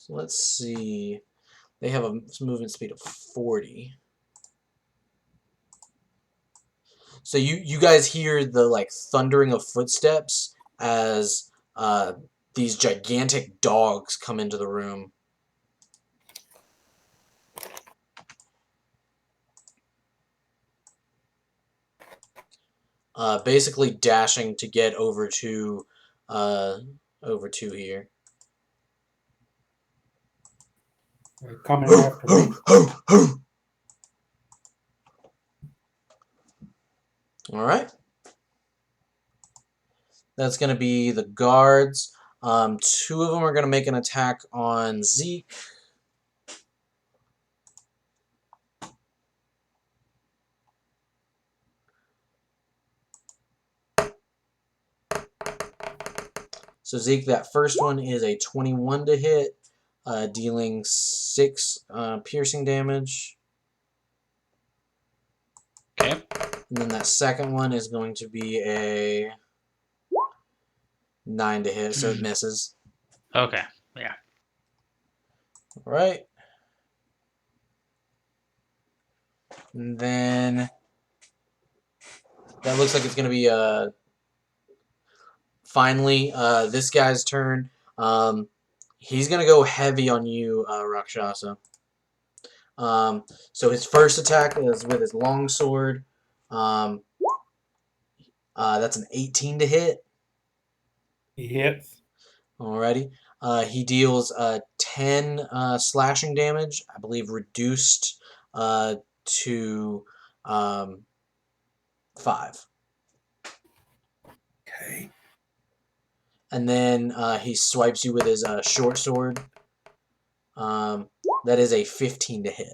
let's see. They have a movement speed of 40. So you guys hear the like thundering of footsteps as these gigantic dogs come into the room. Basically dashing to get over to here. They're coming after me. All right. That's going to be the guards. 2 of them are going to make an attack on Zeke. So Zeke, that first one is a 21 to hit, dealing 6 piercing damage. Okay. And then that second one is going to be a 9 to hit, so it misses. Okay. Yeah. All right. And then that looks like it's going to be finally this guy's turn. He's going to go heavy on you, Rakshasa. So his first attack is with his longsword. That's an 18 to hit. He hits. Alrighty. He deals 10 slashing damage, I believe reduced to 5. Okay. And then he swipes you with his short sword. That is a 15 to hit.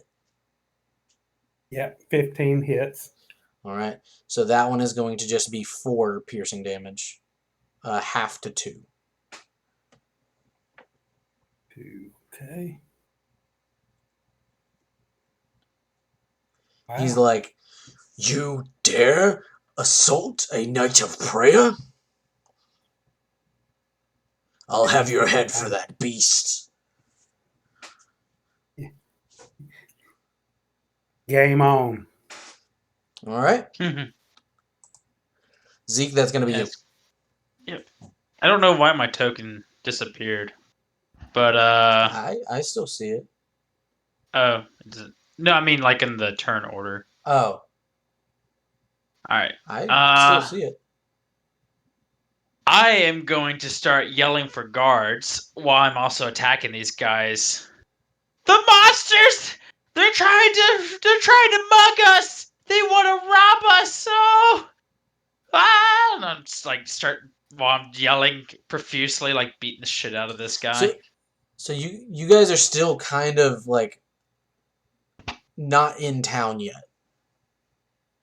Yep, 15 hits. Alright. So that one is going to just be 4 piercing damage. Half to 2. Okay. Wow. He's like, "You dare assault a knight of prayer? I'll have your head for that beast." Game on. All right, Mhm. Zeke, that's gonna be you. Yes. Yep. I don't know why my token disappeared, but I still see it. oh, no, I mean like in the turn order. Oh, All right. I still see it. I am going to start yelling for guards while I'm also attacking these guys. The monsters! They're trying to mug us. They want to rob us. So and I'm just like start while I'm yelling profusely, like beating the shit out of this guy. So you guys are still kind of like not in town yet.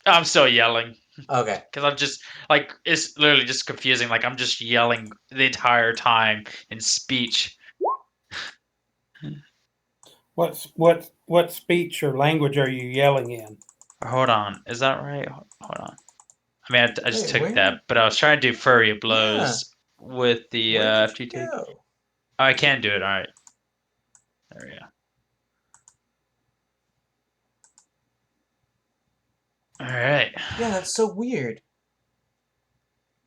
I'm still yelling Okay. because I'm just like it's literally just confusing. Like I'm just yelling the entire time in speech. What speech or language are you yelling in? Hold on, is that right? Hold on. I mean, I just Wait, took where? that, but I was trying to do furry Yeah. blows with the Where did you FT take. go? Oh, I can do it. All right. area. All right. Yeah, that's so weird.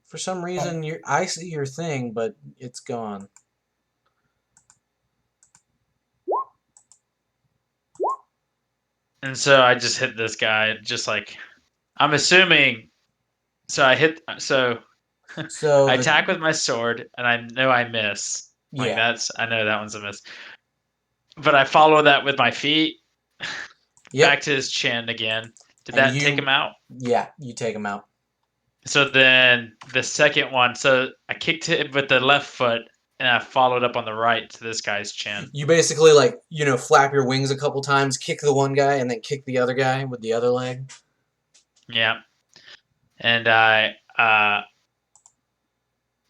For some reason, I see your thing, but it's gone. And so I just hit this guy. Just like I'm assuming. So I hit. So So I attack with my sword, and I know I miss. Like yeah, I know that one's a miss. But I follow that with my feet yep. back to his chin again. Did And that take him out? yeah, you take him out. So then the second one, so I kicked it with the left foot, and I followed up on the right to this guy's chin. You basically flap your wings a couple times, kick the one guy, and then kick the other guy with the other leg. Yeah. And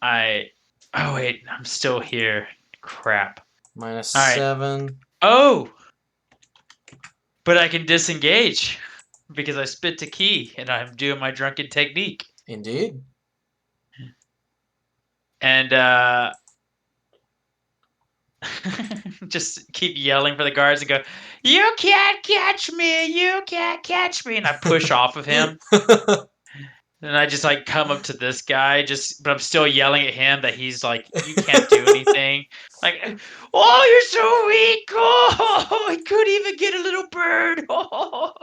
oh wait, I'm still here. Crap. Minus All right. 7. Oh, but I can disengage because I spit to key and I'm doing my drunken technique. Indeed. And just keep yelling for the guards and go, "You can't catch me! You can't catch me!" And I push off of him. And I just like come up to this guy, but I'm still yelling at him that he's like, "You can't do anything." Like, "Oh, you're so weak! Oh, I couldn't even get a little bird." Oh.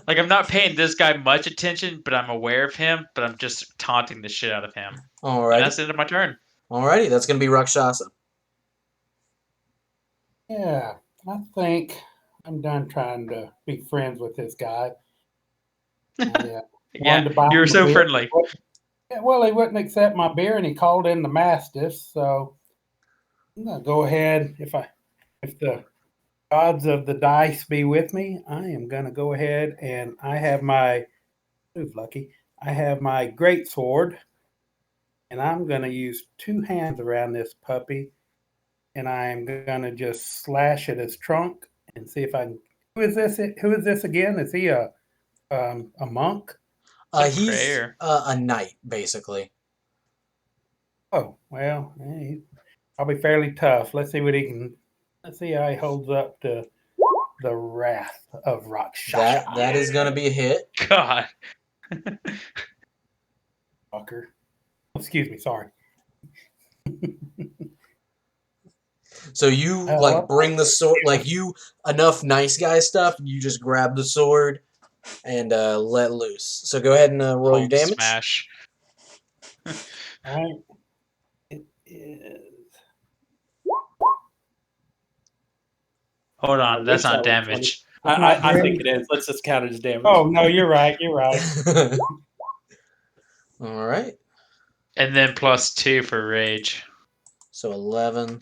Like I'm not paying this guy much attention, but I'm aware of him. But I'm just taunting the shit out of him. And that's the end of my turn. Alrighty, that's gonna be Rakshasa. Yeah, I think I'm done trying to be friends with this guy. Yeah, Yeah, wanted to buy you were him a so beer. friendly. Yeah, well, he wouldn't accept my beer, and he called in the Mastiffs. So I'm gonna go ahead. If the gods of the dice be with me, I am gonna go ahead and I have my. Ooh, lucky! I have my great sword, and I'm gonna use 2 hands around this puppy, and I'm gonna just slash at his trunk and see if I can. Who is this? Who is this again? Is he a monk? He's prayer. a knight, basically. Oh well, he's probably fairly tough. Let's see what he can. Let's see how he holds up to the wrath of Rakshasa. That is gonna be a hit. God. Fucker. Excuse me. Sorry. So you bring the sword, enough nice guy stuff. You just grab the sword and let loose. So go ahead and roll your Hulk damage. Smash. All right. It is. Hold on, that's not damage. I think it is. Let's just count it as damage. Oh no, you're right. You're right. All right. And then +2 for rage. So 11.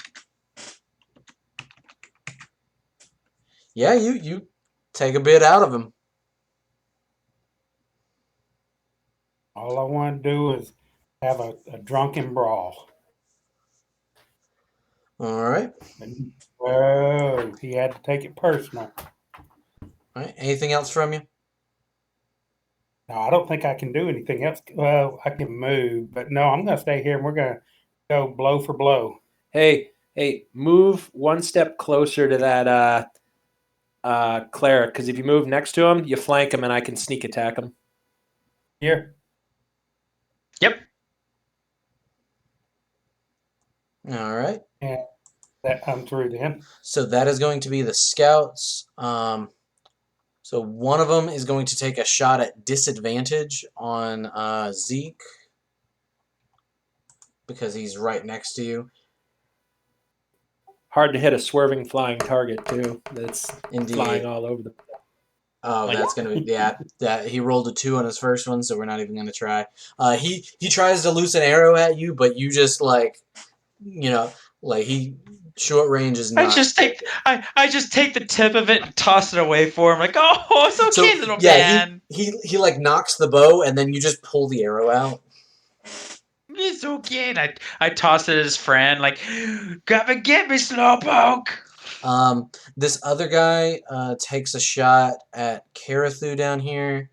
Yeah, you take a bit out of him. All I want to do is have a drunken brawl. All right. Whoa, he had to take it personal. All right. Anything else from you? No, I don't think I can do anything else. Well, I can move, but no, I'm going to stay here and we're going to go blow for blow. Hey, move one step closer to that cleric, because if you move next to him, you flank him and I can sneak attack him. Here. Yep. All right. And I'm through then. So that is going to be the scouts. So one of them is going to take a shot at disadvantage on Zeke because he's right next to you. Hard to hit a swerving flying target too. That's Indeed. flying all over the. Oh, that's gonna be that he rolled a 2 on his first one, so we're not even gonna try. He tries to loose an arrow at you, but you just he short range is not. I just take the tip of it and toss it away for him. Like, oh, it's okay, little man. He knocks the bow, and then you just pull the arrow out. It's okay. And I toss it at his friend. Like, come and get me, Slowpoke. This other guy takes a shot at Karathu down here.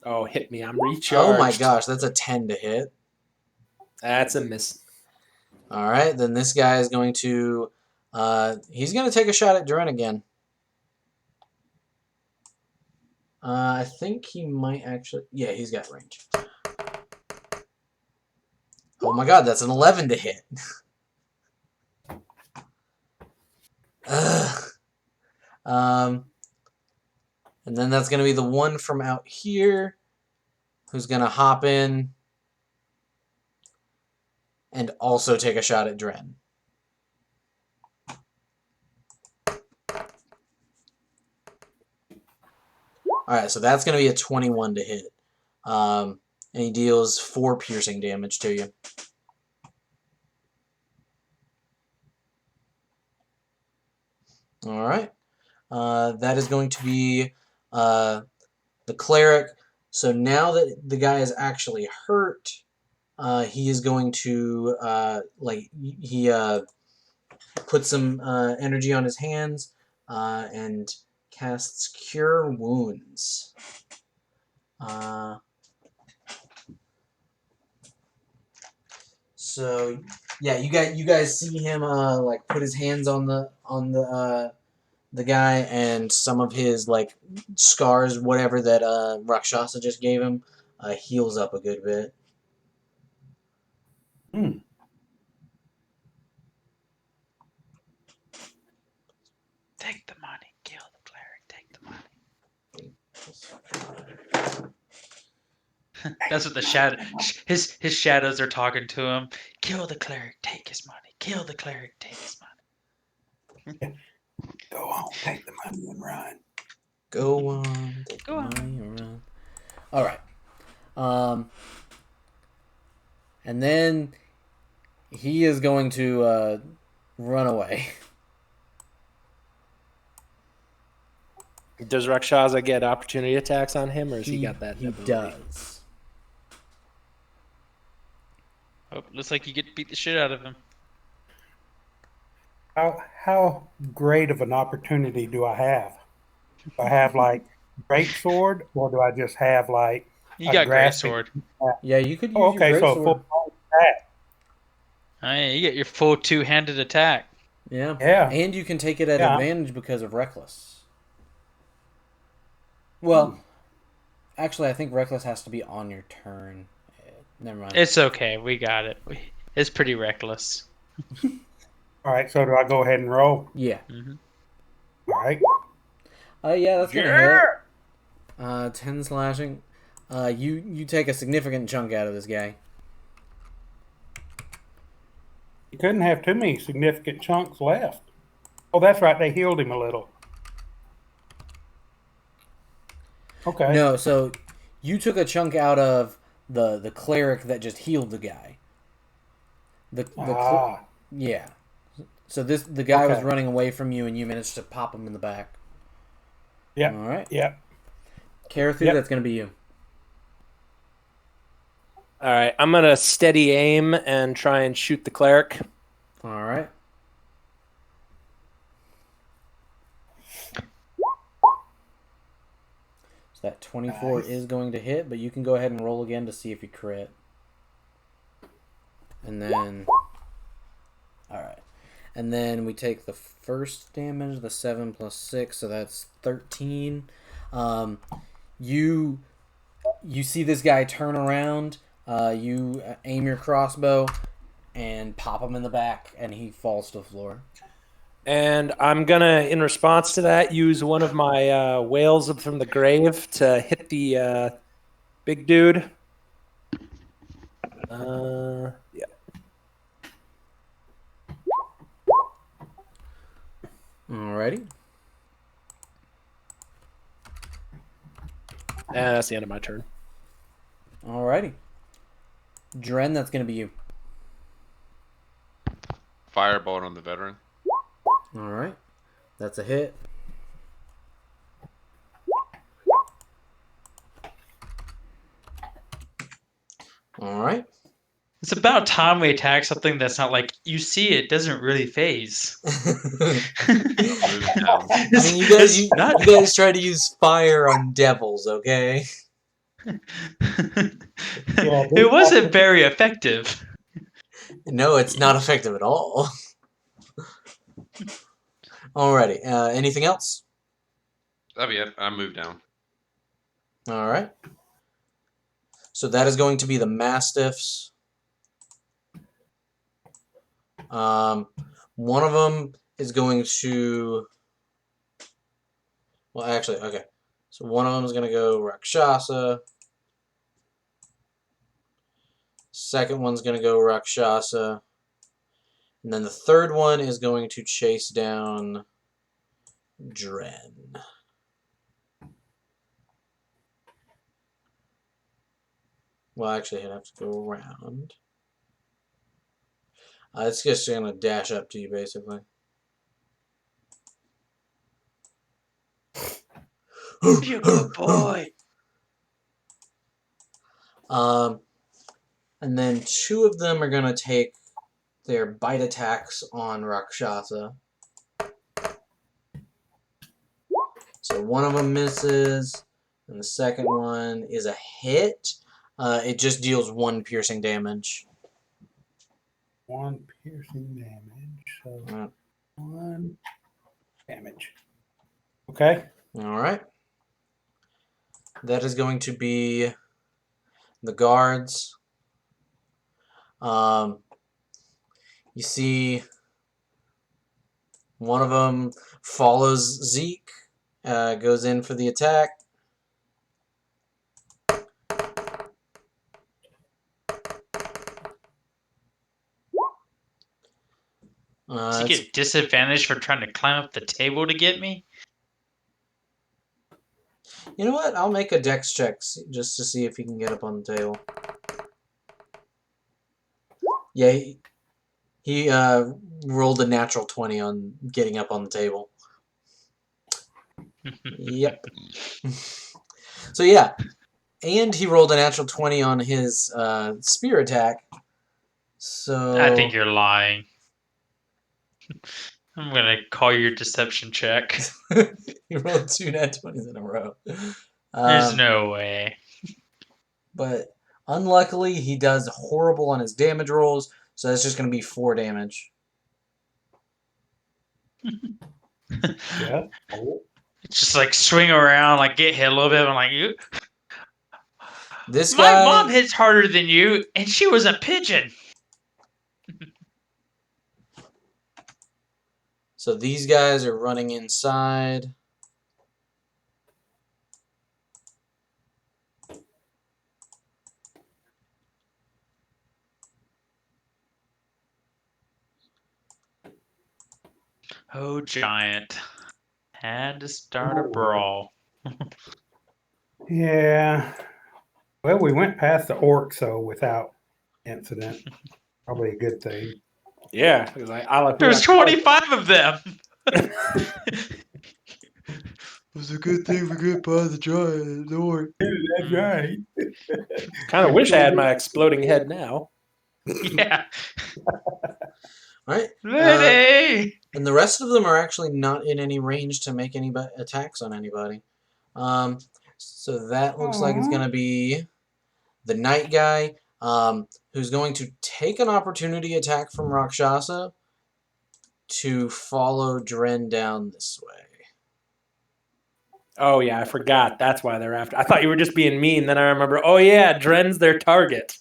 Oh, hit me! I'm recharged. Oh my gosh, that's a 10 to hit. That's a miss. All right, then this guy is going to. He's going to take a shot at Dren again. I think he might actually. Yeah, he's got range. Oh my god, that's an 11 to hit. Ugh. And then that's going to be the one from out here who's going to hop in and also take a shot at Dren. Alright, so that's going to be a 21 to hit. And he deals 4 piercing damage to you. Alright. That is going to be the cleric. So now that the guy is actually hurt, he is going to, he puts some energy on his hands and casts Cure Wounds. So yeah, you guys see him like put his hands on the guy, and some of his like scars, whatever that Rakshasa just gave him, heals up a good bit. Hmm. Take the money, kill the cleric, take the money. That's what the shadow. His shadows are talking to him. Kill the cleric, take his money. Kill the cleric, take his money. Go on, take the money and run. Go on, take Go the on. money around. All right. And then he is going to run away. Does Rakshasa get opportunity attacks on him, or has he got that? He ability? does. Oh, looks like you get to beat the shit out of him. How great of an opportunity do I have? Do I have like great sword, or do I just have like You a got great grasping sword. Yeah, you could use Oh, your okay, so greatsword. full attack. You get your full two-handed attack. Yeah. Yeah. And you can take it at Yeah. advantage because of Reckless. Well, actually, I think Reckless has to be on your turn. Never mind. It's okay. We got it. It's pretty reckless. All right, so do I go ahead and roll? Yeah. Mm-hmm. All right. Yeah, that's gonna hit. 10 slashing. You take a significant chunk out of this guy. You couldn't have too many significant chunks left. Oh, that's right. They healed him a little. Okay. No, so you took a chunk out of the cleric that just healed the guy. Yeah. So the guy was Okay. running away from you, and you managed to pop him in the back. Yep. All right. Yep. Karathu, Yep. that's gonna be you. All right, I'm gonna steady aim and try and shoot the cleric. All right. So that 24 Nice. is going to hit, but you can go ahead and roll again to see if you crit. And then, all right. And then we take the first damage, the 7 plus 6, so that's 13. You see this guy turn around. You aim your crossbow and pop him in the back, and he falls to the floor. And I'm gonna, in response to that, use one of my whales from the grave to hit the big dude. Yeah. Alrighty. And that's the end of my turn. Alrighty. Dren, that's going to be you. Firebolt on the veteran. Alright. That's a hit. Alright. It's about time we attack something that's not like you see it doesn't really phase. I mean, you guys try to use fire on devils, okay? It wasn't very effective. No, it's not effective at all. Alrighty. Anything else? That'll be it. I moved down. All right. So that is going to be the Mastiffs. One of them is going to. Well, actually, okay. So one of them is going to go Rakshasa. Second one's going to go Rakshasa. And then the third one is going to chase down Dren. Well, actually, I'd have to go around. It's just going to dash up to you, basically. Be a good boy. And then two of them are going to take their bite attacks on Rakshasa. So one of them misses, and the second one is a hit. It just deals 1 piercing damage. 1 piercing damage. So 1 damage. Okay. All right. That is going to be the guards. You see one of them follows Zeke, goes in for the attack. Does he get disadvantaged for trying to climb up the table to get me? You know what? I'll make a dex check just to see if he can get up on the table. Yeah, he rolled a natural 20 on getting up on the table. Yep. So yeah, and he rolled a natural 20 on his spear attack. So I think you're lying. I'm gonna call your deception check. he rolled 2 nat 20s in a row. There's no way. But unluckily, he does horrible on his damage rolls, so that's just going to be 4 damage. Yeah. Oh. It's just like swing around, like get hit a little bit. I'm like, you. This My guy, mom hits harder than you, and she was a pigeon. so these guys are running inside. Oh, giant. Had to start a brawl. Yeah. Well, we went past the orc, so without incident. Probably a good thing. Yeah, it was like I like. There's 25 of them. It was a good thing we get by the giant door. That's right. Kind of wish I had my exploding head now. Yeah. Right? Lady! And the rest of them are actually not in any range to make any attacks on anybody. So that looks like it's going to be the night guy, who's going to take an opportunity attack from Rakshasa to follow Dren down this way. Oh yeah, I forgot. That's why they're after. I thought you were just being mean. Then I remember. Oh yeah, Dren's their target.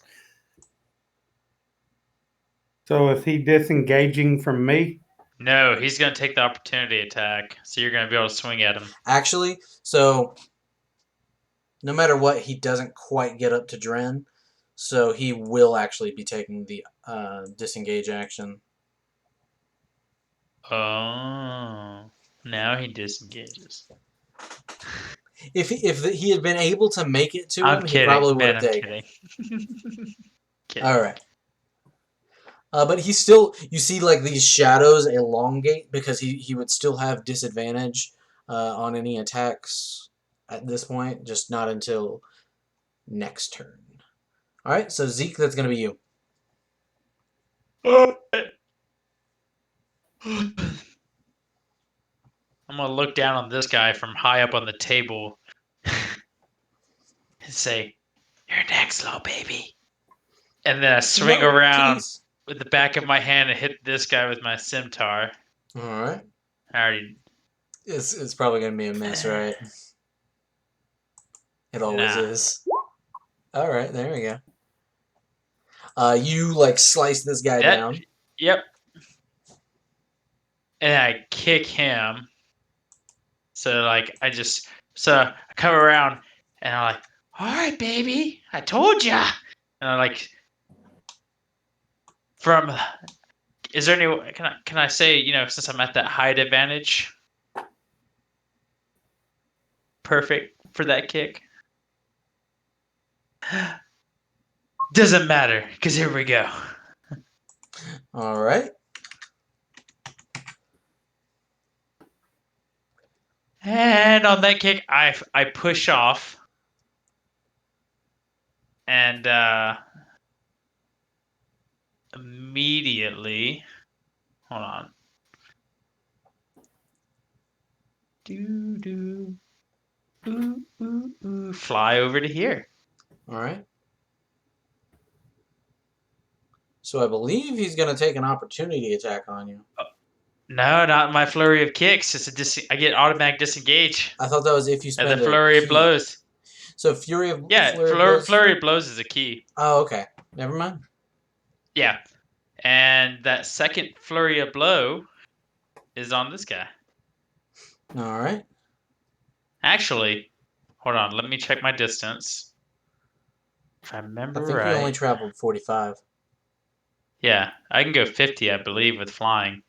So is he disengaging from me? No, he's going to take the opportunity attack, so you're going to be able to swing at him. Actually, so no matter what, he doesn't quite get up to Dren, so he will actually be taking the disengage action. Oh, now he disengages. If he had been able to make it to I'm him, kidding. he probably would Man, have I'm taken. kidding. All right. But he's still, you see like these shadows elongate because he would still have disadvantage on any attacks at this point, just not until next turn. All right, so Zeke, that's going to be you. I'm going to look down on this guy from high up on the table and say, "You're next, little baby." And then I swing No, around. please. with the back of my hand and hit this guy with my scimitar. All right. I already. It's probably gonna be a miss, right? It always Nah. is. All right, there we go. You slice this guy down. Yep. And I kick him. So I come around and I'm like, all right, baby, I told ya. And I is there any can I say, since I'm at that height advantage, perfect for that kick? Doesn't matter, because here we go. All right. And on that kick, I push off. And immediately, hold on. Fly over to here. All right. So I believe he's gonna take an opportunity attack on you. No, not my flurry of kicks. I get automatic disengage. I thought that was if you And spend the flurry of blows. So flurry of Flurry of blows is a key. Oh, okay. Never mind. Yeah, and that second flurry of blow is on this guy. All right. Actually, hold on. Let me check my distance. If I remember I think right. you only traveled 45. Yeah, I can go 50, I believe, with flying.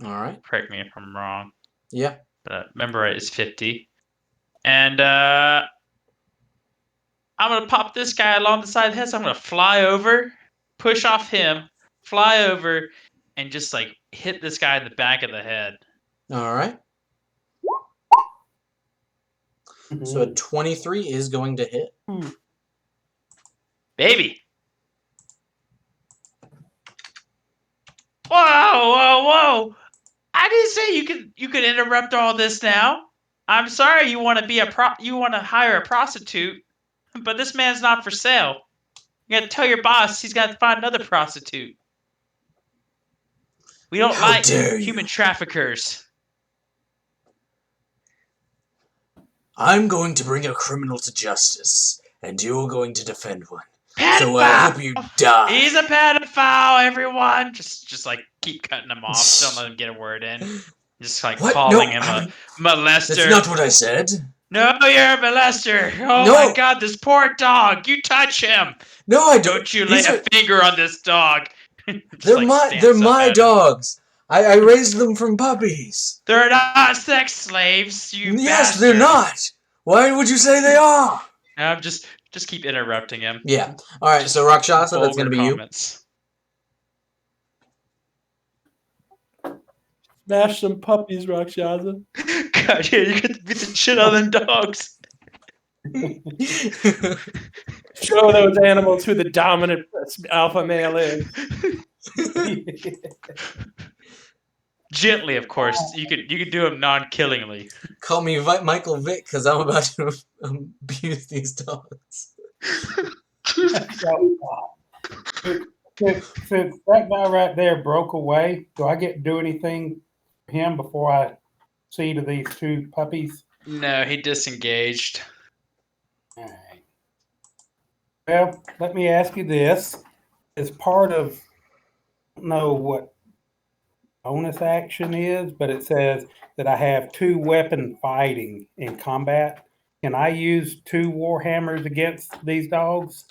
All right. Correct me if I'm wrong. Yeah. But remember right, it's 50. And I'm going to pop this guy along the side of the head. So I'm going to fly over, push off him, fly over, and just hit this guy in the back of the head. All right. So a 23 is going to hit. Baby. Whoa. I didn't say you could interrupt all this now. I'm sorry you want to hire a prostitute, but this man's not for sale. You got to tell your boss he's got to find another prostitute. We don't How like dare human you. traffickers. I'm going to bring a criminal to justice, and you're going to defend one. Pedophile! So I hope you die. He's a pedophile, everyone. Just keep cutting him off. Don't let him get a word in. Just What? calling No, him a molester. That's not what I said. No, you're a molester. Oh No. my God, this poor dog. You touch him. No, I don't. Don't you lay a finger on this dog. They're my dogs. I raised them from puppies. They're not sex slaves, you Yes, bastard. they're not. Why would you say they are? I'm just keep interrupting him. Yeah. All right. So Rakshasa, that's gonna be comments. Smash some puppies, Rakshasa. God, yeah, you get to beat the shit out of them dogs. Show those animals who the dominant alpha male is. Gently, of course. You could do him non-killingly. Call me Michael Vick because I'm about to abuse these dogs. Since that guy right there broke away, do I get to do anything for him before I see to these two puppies? No, he disengaged. All right. Well, let me ask you this. As part of, I don't know what bonus action is, but it says that I have 2 weapon fighting in combat. Can I use 2 warhammers against these dogs?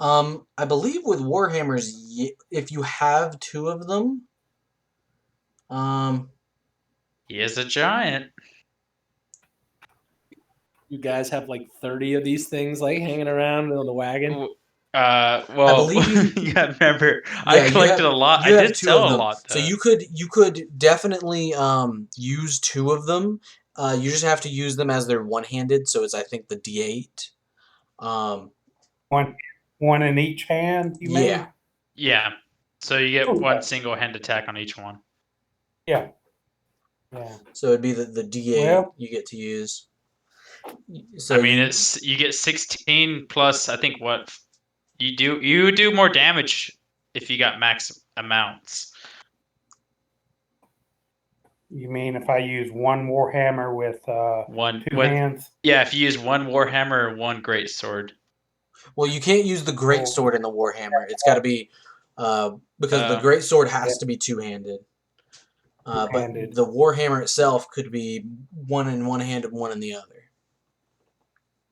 I believe with warhammers, if you have 2 of them, He is a giant. You guys have 30 of these things hanging around on the wagon. Well, I believe you gotta remember, I collected a lot. I did sell a lot, though. So you could definitely use 2 of them. You just have to use them as they're one-handed, so it's I think the D8. One in each hand, you mean? Yeah. Yeah. So you get one single hand attack on each one. Yeah. Yeah. So it'd be the D8 you get to use. So I mean, you get 16 plus. I think what you do more damage if you got max amounts. You mean if I use one Warhammer with two hands? Yeah, if you use one Warhammer or one great sword. Well, you can't use the great sword in the Warhammer. It's got to be because the great sword has to be two-handed. But the Warhammer itself could be one in one hand and one in the other.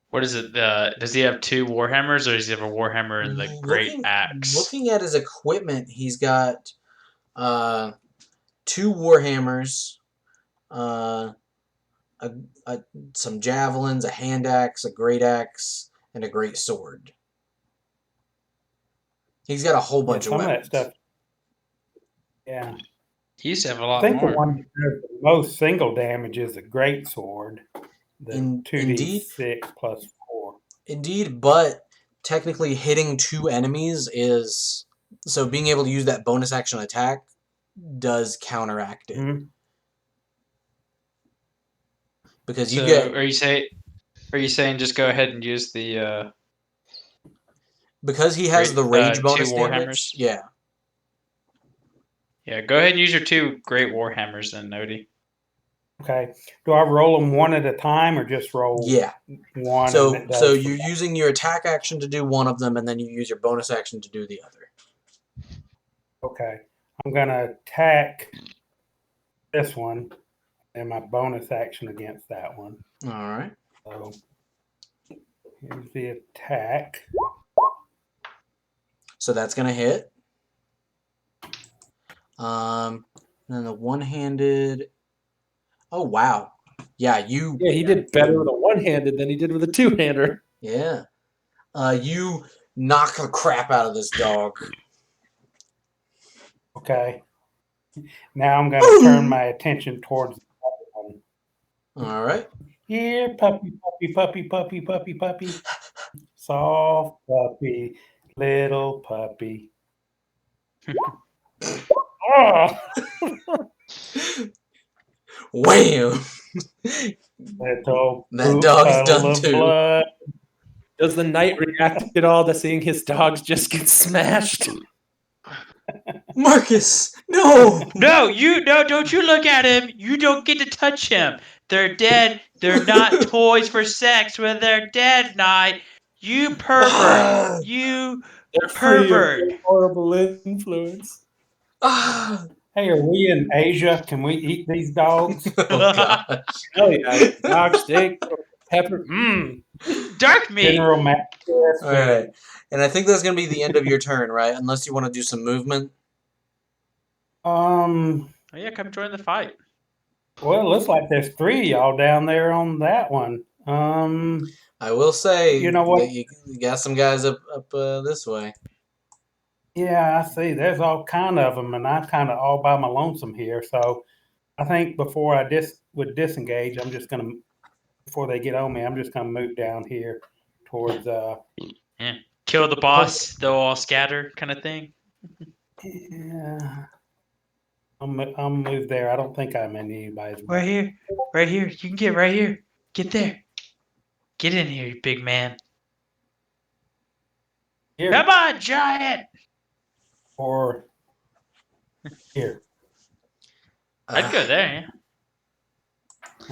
What is it? Does he have two Warhammers, or does he have a Warhammer and the great axe? Looking at his equipment, he's got two Warhammers, some javelins, a hand axe, a great axe, and a great sword. He's got a whole bunch of weapons. Of that stuff. Yeah. He used to have a lot I think more. the one that does the most single damage is a great sword. The 2d6 plus 4. Indeed, but technically hitting two enemies is... So being able to use that bonus action attack does counteract it. Mm-hmm. Because you get... Are you saying just go ahead and use the... because he has the rage bonus two damage. Yeah. Yeah, go ahead and use your two great Warhammers then, Nody. Okay. Do I roll them one at a time or just roll one? So you're using your attack action to do one of them, and then you use your bonus action to do the other. Okay. I'm going to attack this one and my bonus action against that one. All right. So here's the attack. So that's going to hit. Then the one-handed... Oh, wow. Yeah, he did better with a one-handed than he did with a two-hander. Yeah. You knock the crap out of this dog. Okay. Now I'm going to turn my attention towards the other one. All right. Here, puppy, puppy, puppy, puppy, puppy, puppy. Soft puppy, little puppy. Oh! Wham! That dog is done too. Blood. Does the knight react at all to seeing his dogs just get smashed? Marcus, no! No, don't you look at him. You don't get to touch him. They're dead. They're not toys for sex when they're dead, Knight. You pervert. You pervert. Horrible influence. Hey, are we in Asia? Can we eat these dogs? Oh, gosh. Oh, yeah. Dog steak, pepper. Dark meat. General Matt. All right. And I think that's going to be the end of your turn, right? Unless you want to do some movement. Oh, yeah, come join the fight. Well, it looks like there's 3 of y'all down there on that one. I will say, you know what? You got some guys up this way. Yeah, I see. There's all kind of them, and I'm kind of all by my lonesome here. So I think before I would disengage, I'm just going to, before they get on me, I'm just going to move down here towards... Yeah. Kill the boss, they'll all scatter kind of thing. Yeah. I'll move there. I don't think I'm in anybody's way. Right here. Right here. You can get right here. Get there. Get in here, you big man. Here. Come on, giant! Or here. I'd go there,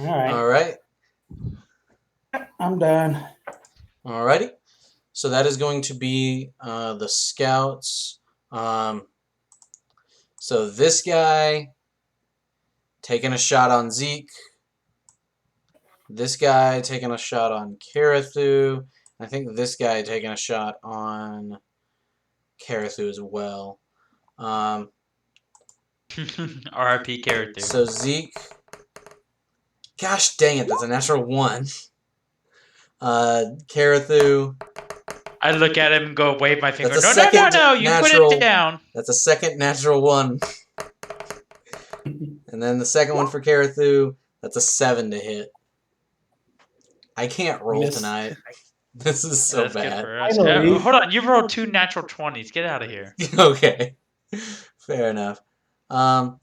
yeah. All right. All right. I'm done. All righty. So that is going to be the scouts. So this guy taking a shot on Zeke. This guy taking a shot on Karathu. I think this guy taking a shot on Karathu as well. R.I.P. Karathu. So Zeke. Gosh dang it, that's a natural 1. Karathu. I look at him and go wave my finger. That's a No, second you natural, put it down. That's a second natural 1. And then the second one for Karathu, that's a 7 to hit. I can't roll tonight. This is so That's bad. good for us. Hold on, you've rolled 2 natural 20s. Get out of here. Okay. Fair enough. And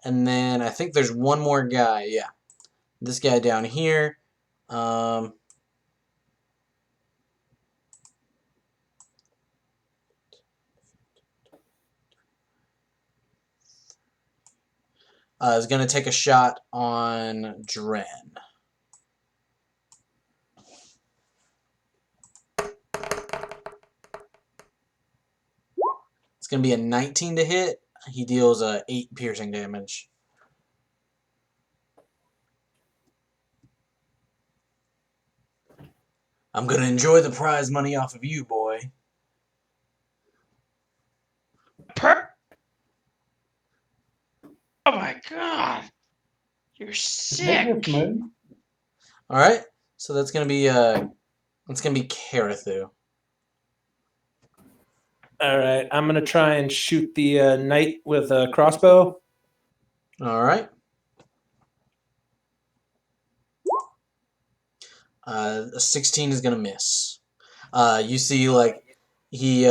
then I think there's one more guy. Yeah. This guy down here. is going to take a shot on Dren. It's going to be a 19 to hit. He deals 8 piercing damage. I'm going to enjoy the prize money off of you, boy. Oh my god. You're They sick. just moved. All right. So that's going to be Karathu. All right, I'm gonna try and shoot the knight with a crossbow. All right. A 16 is going to miss. You see, like, he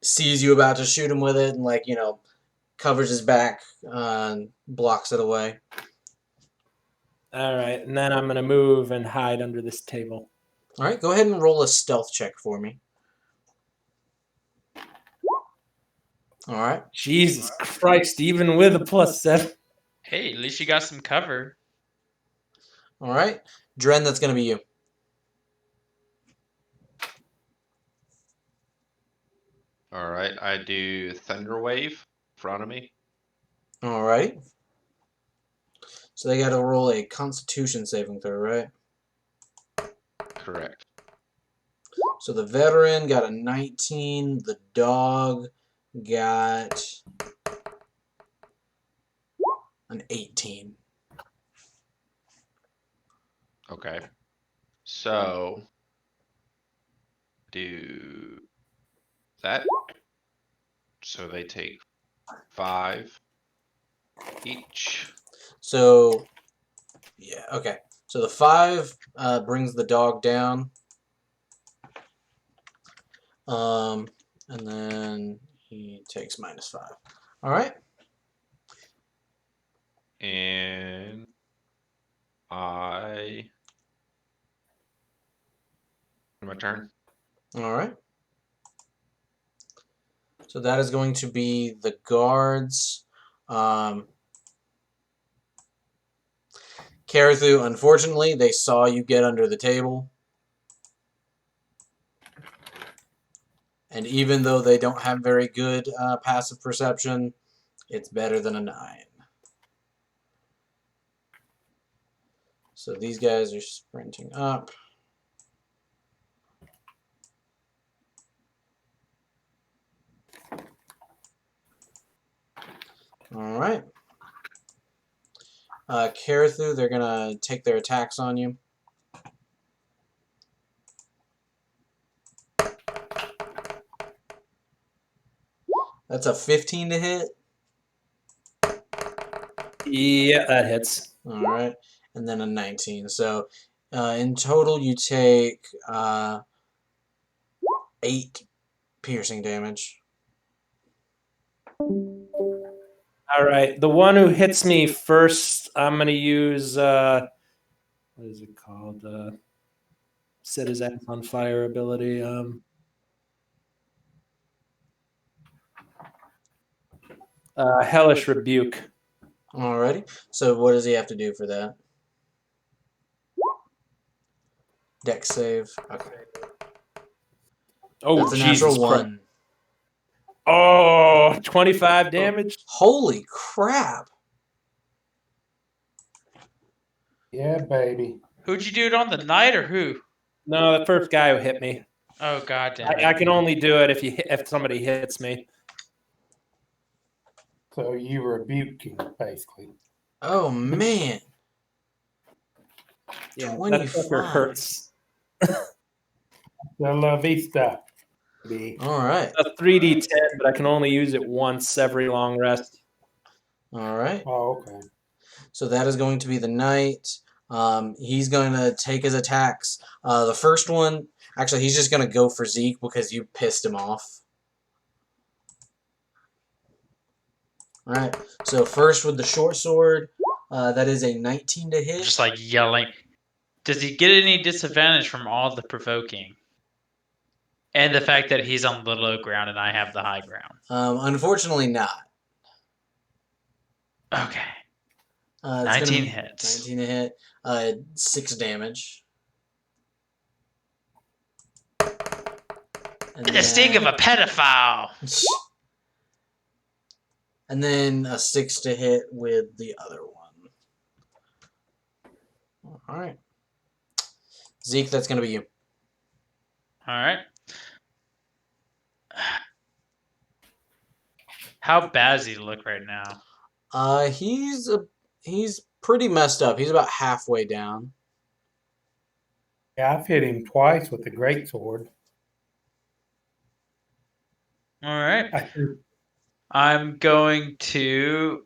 sees you about to shoot him with it and, like, covers his back, blocks it away. All right, and then I'm gonna move and hide under this table. All right, go ahead and roll a stealth check for me. All right. Jesus Christ, even with a +7. Hey, at least you got some cover. All right. Dren, that's going to be you. All right, I do Thunder Wave in front of me. All right. So they got to roll a Constitution saving throw, right? Correct. So the veteran got a 19. The dog got an 18. Okay. So do that. So they take 5 each. So, yeah, okay. So the 5 brings the dog down. And then he takes -5. All right. And my turn. All right. So that is going to be the guards. Karathu, unfortunately, they saw you get under the table. And even though they don't have very good passive perception, it's better than a 9. So these guys are sprinting up. All right. Karathu, they're going to take their attacks on you. That's a 15 to hit. Yeah, that hits. All right. And then a 19. So in total, you take 8 piercing damage. All right, the one who hits me first, I'm gonna use what is it called? Set his ass on fire ability. Hellish Rebuke. Alrighty. So what does he have to do for that? Dex save. Okay. Oh, That's a Jesus natural Christ. 1. Oh, 25 damage. Holy crap. Yeah, baby. Who'd you do it on, the knight or who? No, the first guy who hit me. Oh god damn it. I can only do it if somebody hits me. So you rebuking, basically. Oh, man. Yeah, that 25. fucker hurts. The La Vista. Baby. Alright. A 3d10, but I can only use it once every long rest. Alright. Oh, okay. So that is going to be the knight. He's going to take his attacks. The first one, actually, he's just going to go for Zeke because you pissed him off. Alright, so first with the short sword, that is a 19 to hit. Just like yelling. Does he get any disadvantage from all the provoking? And the fact that he's on the low ground and I have the high ground. Unfortunately not. Okay. It's 19 gonna, hits. 19 to hit. 6 damage. And The sting of a pedophile. And then a 6 to hit with the other one. All right. Zeke, that's going to be you. All right. How bad does he look right now? He's pretty messed up. He's about halfway down. Yeah, I've hit him twice with the greatsword. All right. I think I'm going to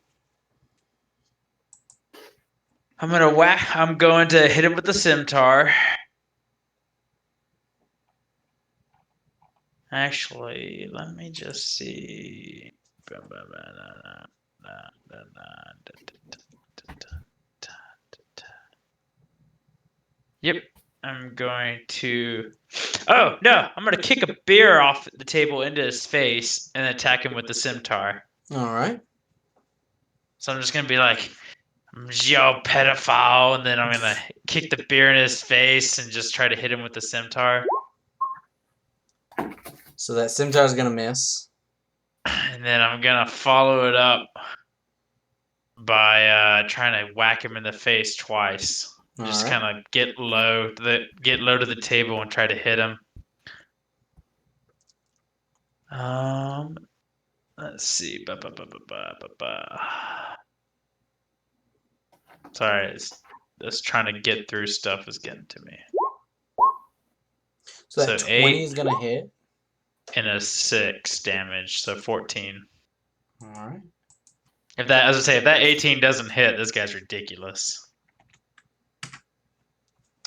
hit him with the scimitar. Actually, let me just see. Yep. I'm going to. Oh, no. I'm going to kick a beer off the table into his face and attack him with the scimitar. All right. So I'm just going to be like, yo, pedophile. And then I'm going to kick the beer in his face and just try to hit him with the scimitar. So that scimitar is going to miss. And then I'm going to follow it up by trying to whack him in the face twice. All Just right. kind of get low to the table and try to hit him. Let's see. Sorry, this trying to get through stuff is getting to me. So that So 20 is 8 going to hit. and a 6 damage, so 14. All right. If that 18 doesn't hit, this guy's ridiculous.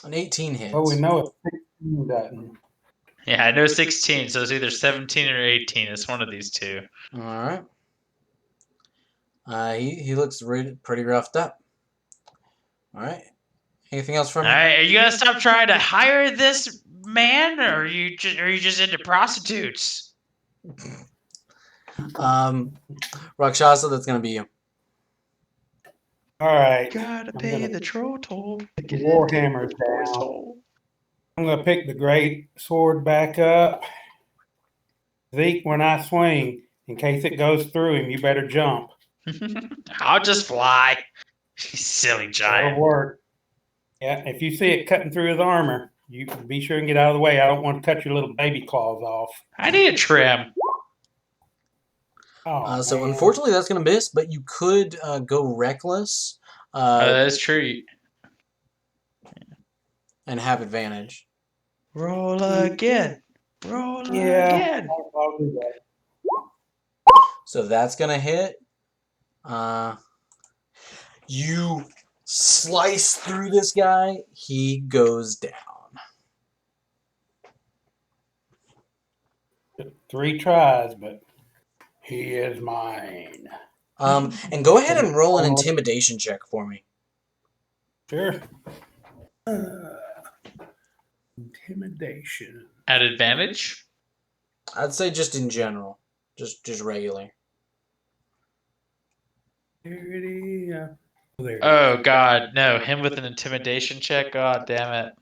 An 18 hits. well, we know it's 16 doesn't. Yeah, I know 16, so it's either 17 or 18. It's one of these two. All right. He looks pretty roughed up. All right. Anything else from All you? right, are you gonna stop trying to hire this man, or are you just into prostitutes? Rakshasa, that's going to be you. All right. Gotta I'm pay gonna the troll toll. put the Warhammer down. I'm going to pick the great sword back up. Zeke, when I swing, in case it goes through him, you better jump. I'll just fly. You silly That'll giant. work. Yeah, if you see it cutting through his armor, you be sure and get out of the way. I don't want to cut your little baby claws off. I need a trim. Oh, So man. unfortunately, that's going to miss. But you could go reckless That's true. and have advantage. Roll again. Roll Yeah. again. I'll do that. So that's going to hit. You slice through this guy. He goes down. 3 tries, but he is mine. And go ahead and roll an intimidation check for me. Sure. Intimidation. At advantage? I'd say just in general, just regular. There it is. There. Oh god, no. Him with an intimidation check? God damn it.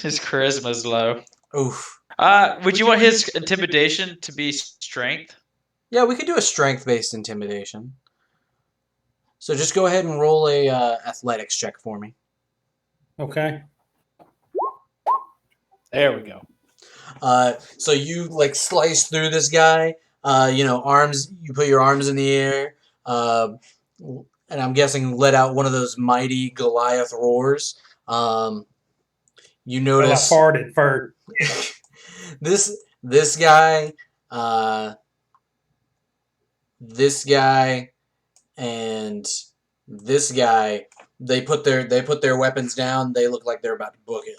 His charisma's low. Oof. Would you want his intimidation to be strength? Yeah, we could do a strength-based intimidation. So just go ahead and roll a athletics check for me. Okay. There we go. So you like slice through this guy. Arms. You put your arms in the air, and I'm guessing let out one of those mighty Goliath roars. You Well, I notice farted first. this guy, this guy, and this guy. They put their weapons down. They look like they're about to book it.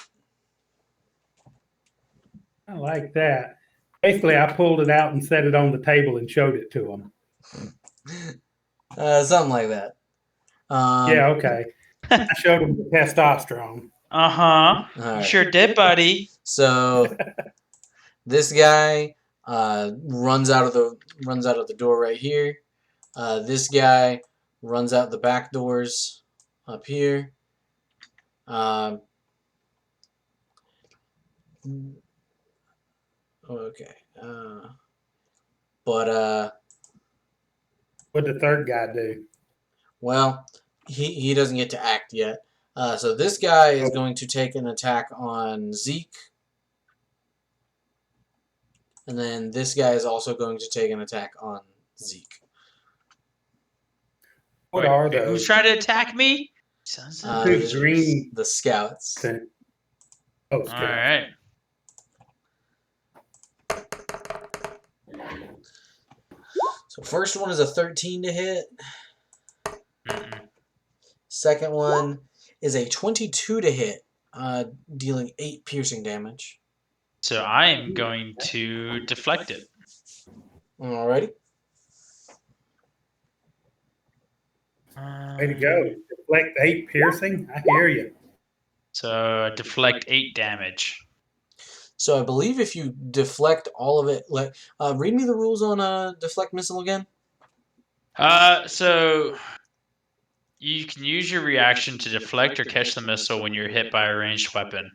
I like that. Basically, I pulled it out and set it on the table and showed it to him. Something like that. Yeah, okay. I showed him the testosterone. Uh-huh. All You right. sure did, buddy. So this guy runs out of the door right here. This guy runs out the back doors up here. Okay. But What'd the third guy do? well, he doesn't get to act yet. So this guy is going to take an attack on Zeke. And then this guy is also going to take an attack on Zeke. What are those? Who's trying to attack me? Sons of Two bitches. green. The scouts. Oh, All right. So first one is a 13 to hit. Mm-mm. Second one is a 22 to hit, dealing 8 piercing damage. So I am going to deflect it. Alrighty. Way to go. Deflect 8 piercing. I hear you. So deflect 8 damage. So I believe if you deflect all of it, like, read me the rules on deflect missile again. So you can use your reaction to deflect or catch the missile when you're hit by a ranged weapon.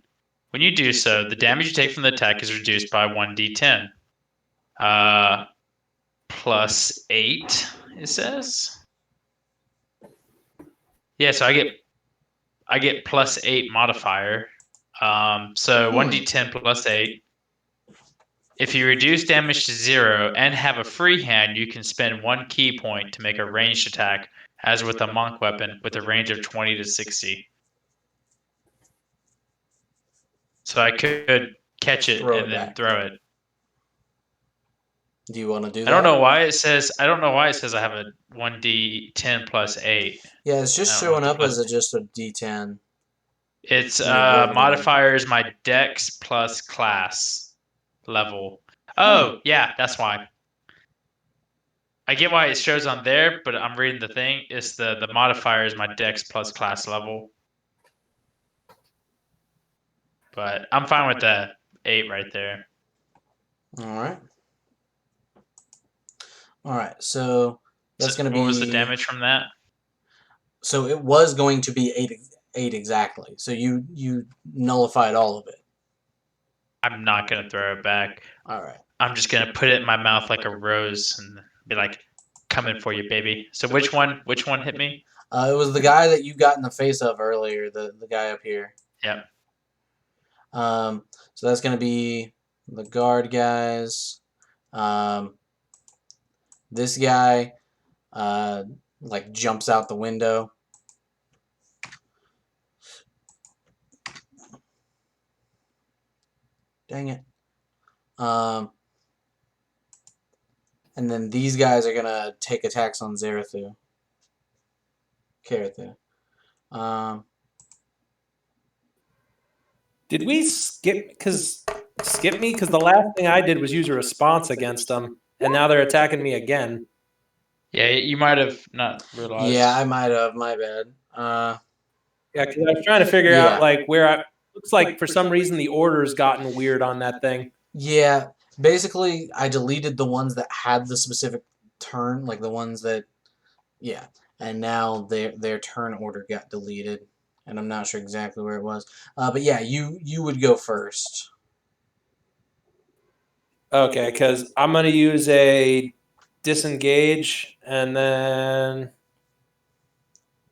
When you do so, the damage you take from the attack is reduced by 1d10. Plus 8, it says. Yeah, so I get plus 8 modifier. So 1d10 plus 8. If you reduce damage to 0 and have a free hand, you can spend 1 key point to make a ranged attack, as with a monk weapon, with a range of 20 to 60. So I could catch it Throw it and then back. throw it. Do you want to do that? I don't know why it says I have a 1d10 plus 8. Yeah, it's just I don't know showing what up the as just a D10. It's In your ability modifier is my dex plus class level. Oh, yeah, that's why. I get why it shows on there, but I'm reading the thing. It's the modifier is my dex plus class level. But I'm fine with the 8 right there. Alright. Alright, so that's going to be... What was the damage from that? So it was going to be 8 exactly. So you nullified all of it. I'm not going to throw it back. Alright. I'm just going to put it in my mouth like a rose and be like, coming for you, baby. So which one hit me? It was the guy that you got in the face of earlier, the guy up here. Yep. So that's going to be the guard guys. This guy, like, jumps out the window. Dang it. And then these guys are going to take attacks on Zarathu. Karathu. Did we skip me? Because the last thing I did was use a response against them, and now they're attacking me again. Yeah, you might have not realized. Yeah, I might have. My bad. Yeah, because I was trying to figure out like where I. Looks like for some reason the order's gotten weird on that thing. Yeah, basically I deleted the ones that had the specific turn, like the ones that, yeah, and now their turn order got deleted, and I'm not sure exactly where it was. But yeah, you would go first. Okay, because I'm gonna use a disengage, and then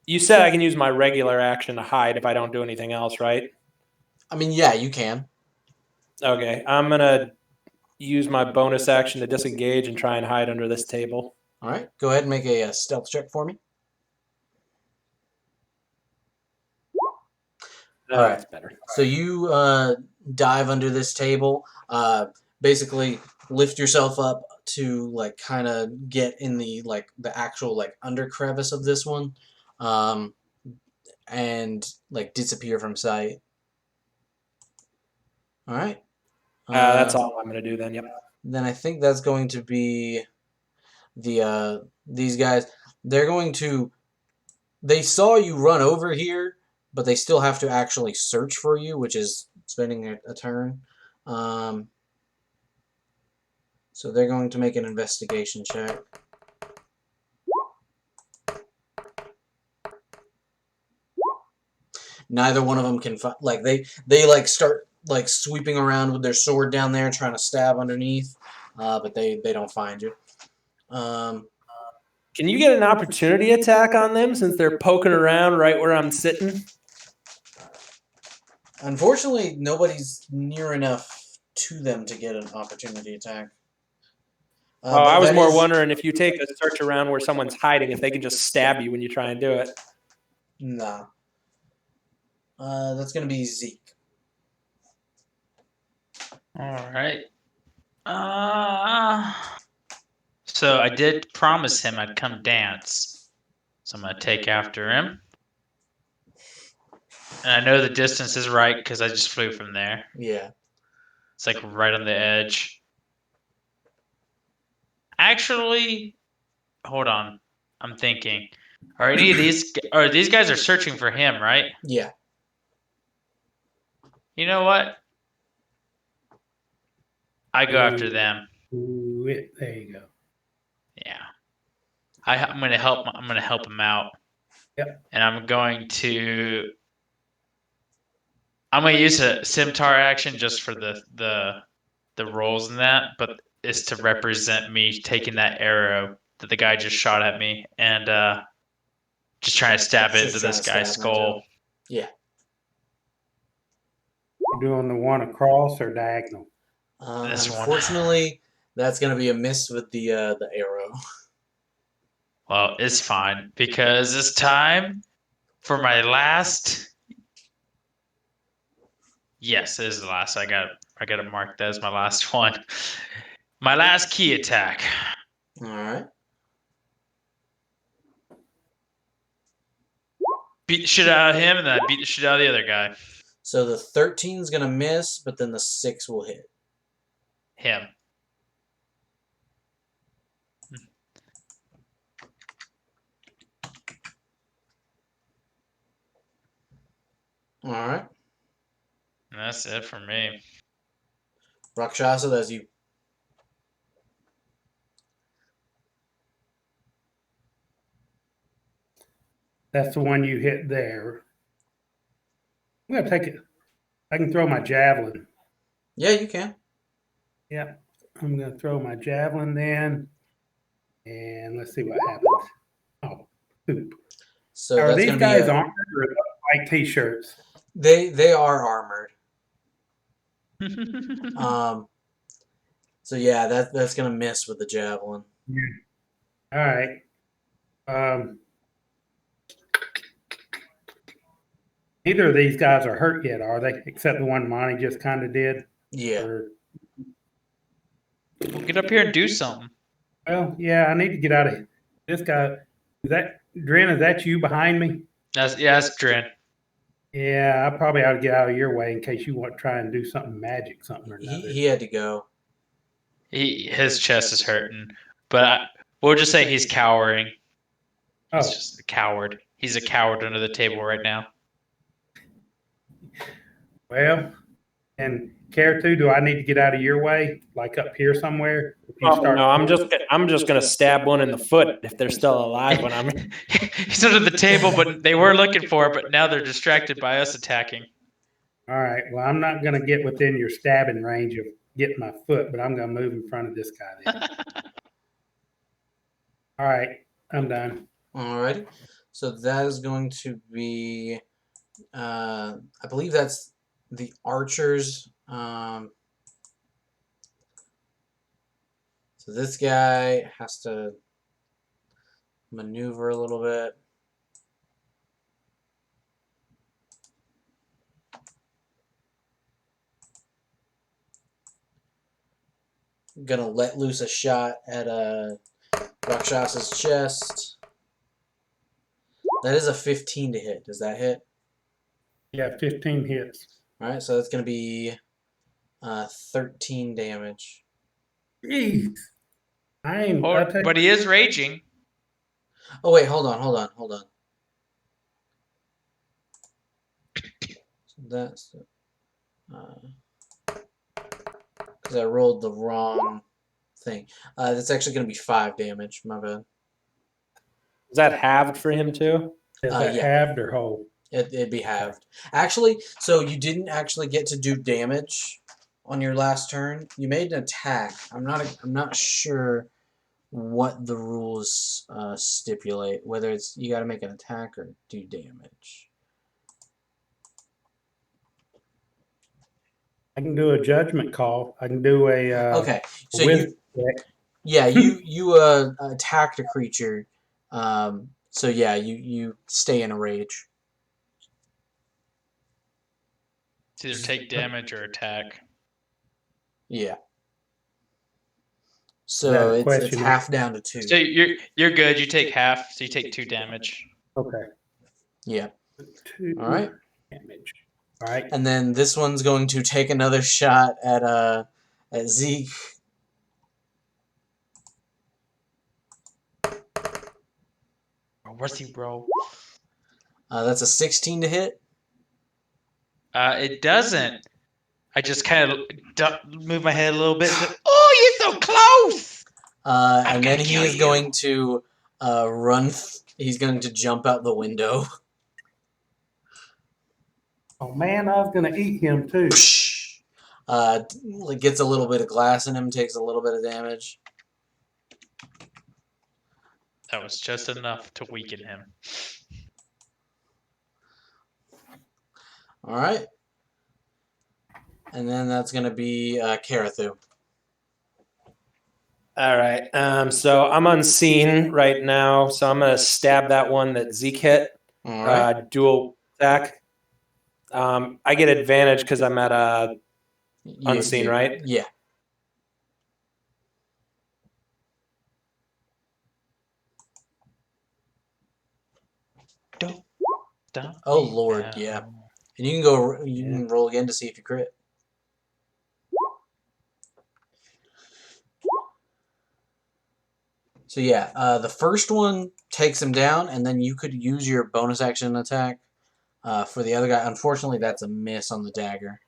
you said I can use my regular action to hide if I don't do anything else, right? I mean, yeah, you can. Okay, I'm gonna use my bonus action to disengage and try and hide under this table. All right, go ahead and make a stealth check for me. All right, that's better. So you dive under this table, basically lift yourself up to like kind of get in the actual like under crevice of this one, and like disappear from sight. All right. That's all I'm gonna do then. Yep. Then I think that's going to be the these guys. They're going to. They saw you run over here, but they still have to actually search for you, which is spending a turn. So they're going to make an investigation check. neither one of them can find. Like they like start like sweeping around with their sword down there, trying to stab underneath, but they don't find you. Can you get an opportunity attack on them since they're poking around right where I'm sitting? Unfortunately, nobody's near enough to them to get an opportunity attack. I was more wondering if you take a search around where someone's hiding, if they can just stab you when you try and do it. Nah. That's going to be Zeke. All right. So I did promise him I'd come dance. So I'm going to take after him. And I know the distance is right because I just flew from there. Yeah. It's like right on the edge. Actually, hold on. I'm thinking. Are any of these... Or these guys are searching for him, right? Yeah. You know what? I go after them. There you go. Yeah. I'm gonna help. I'm gonna help him out. Yep. And I'm going to use a scimitar action just for the rolls in that, but it's to represent me taking that arrow that the guy just shot at me and just trying to stab it into this guy's skull. Yeah. You doing the one across or diagonal? This one. Unfortunately, that's going to be a miss with the arrow. Well, it's fine because it's time for my last. Yes, it is the last. I got to mark that as my last one. My last key attack. All right. Beat the shit out of him, and then I beat the shit out of the other guy. So the 13 is going to miss, but then the 6 will hit. Him. All right. And that's it for me. Rakshasa, that's you. That's the one you hit there. I'm going to take it. I can throw my javelin. Yeah, you can. Yeah. I'm going to throw my javelin then. And let's see what happens. Oh, poop. So Are that's these going to be guys armored or white t-shirts? They are armored. So yeah, that's going to miss with the javelin. Yeah. All right. Neither of these guys are hurt yet, are they? Except the one Monty just kind of did? Yeah. Well, get up here and do something. Well, yeah, I need to get out of here. This guy, Dren, is that you behind me? That's Dren. Yeah, I probably ought to get out of your way in case you want to try and do something magic, something or another. He had to go. His chest is hurting, but we'll just say he's cowering. He's just a coward. He's a coward under the table right now. Well, and care to? Do I need to get out of your way, like up here somewhere? No, I'm just gonna stab one in the foot if they're still alive when I'm. He's under the table, but they were looking for it, but now they're distracted by us attacking. All right. Well, I'm not gonna get within your stabbing range of getting my foot, but I'm gonna move in front of this guy then. All right, I'm done. All righty. So that is going to be, I believe that's the archers. So this guy has to maneuver a little bit. I'm gonna let loose a shot at Rakshasa's chest. That is a 15 to hit. Does that hit? Yeah, 15 hits. All right, so that's going to be 13 damage. Jeez. But he is raging. Oh, wait, hold on. That's... because I rolled the wrong thing. That's actually going to be 5 damage. My bad. Is that halved for him too? Is that yeah. halved or whole? It'd be halved. Actually, so you didn't actually get to do damage on your last turn. You made an attack. I'm not sure what the rules stipulate. Whether it's you got to make an attack or do damage. I can do a judgment call. I can do a Okay, so wisdom check. you attacked a creature. So yeah, you stay in a rage. It's either take damage or attack. Yeah. Is So that a it's question? half down to 2. So you're good. You take half, so you take 2 damage. Okay. Yeah. 2 All right. damage. All right. And then this one's going to take another shot at Zeke. What's he roll? That's a 16 to hit. It doesn't. I just kind of move my head a little bit. Oh, you're so close! And then gonna he kill is you. going to run. He's going to jump out the window. Oh man, I was gonna eat him too. Gets a little bit of glass in him. Takes a little bit of damage. That was just enough to weaken him. All right. And then that's going to be Karathu. All right. So I'm unseen right now, so I'm gonna stab that one that Zeke hit. All right. Dual attack. I get advantage because I'm at unseen, right? Yeah. Oh Lord, yeah. And you can go. You can roll again to see if you crit. So yeah, the first one takes him down, and then you could use your bonus action attack for the other guy. Unfortunately, that's a miss on the dagger.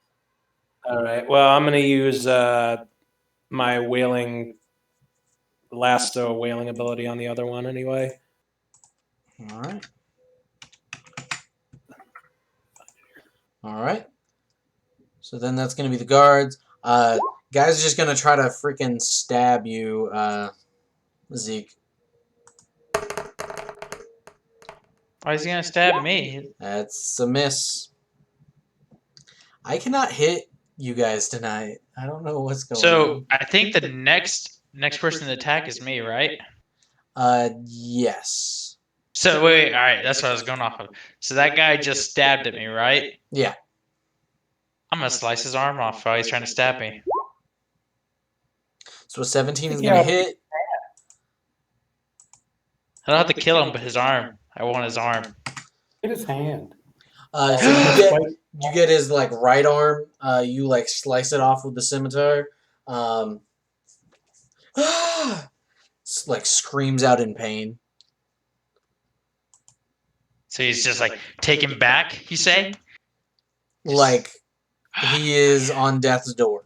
All right. Well, I'm gonna use my wailing lasso wailing ability on the other one anyway. All right. All right. So then that's going to be the guards. Guy's just going to try to freaking stab you, Zeke. Why is he gonna stab me? That's a miss. I cannot hit you guys tonight. I don't know what's going on. So I think the next person to attack is me, right? Yes. So wait, all right, that's what I was going off of. So that guy just stabbed at me, right? Yeah. I'm gonna slice his arm off while he's trying to stab me. So a 17 is going to hit. I don't have to kill him, but his arm. I want his arm. Get his hand. So you get his like right arm. You like slice it off with the scimitar. Like screams out in pain. So he's just like, take him back, you say? Like he is on death's door.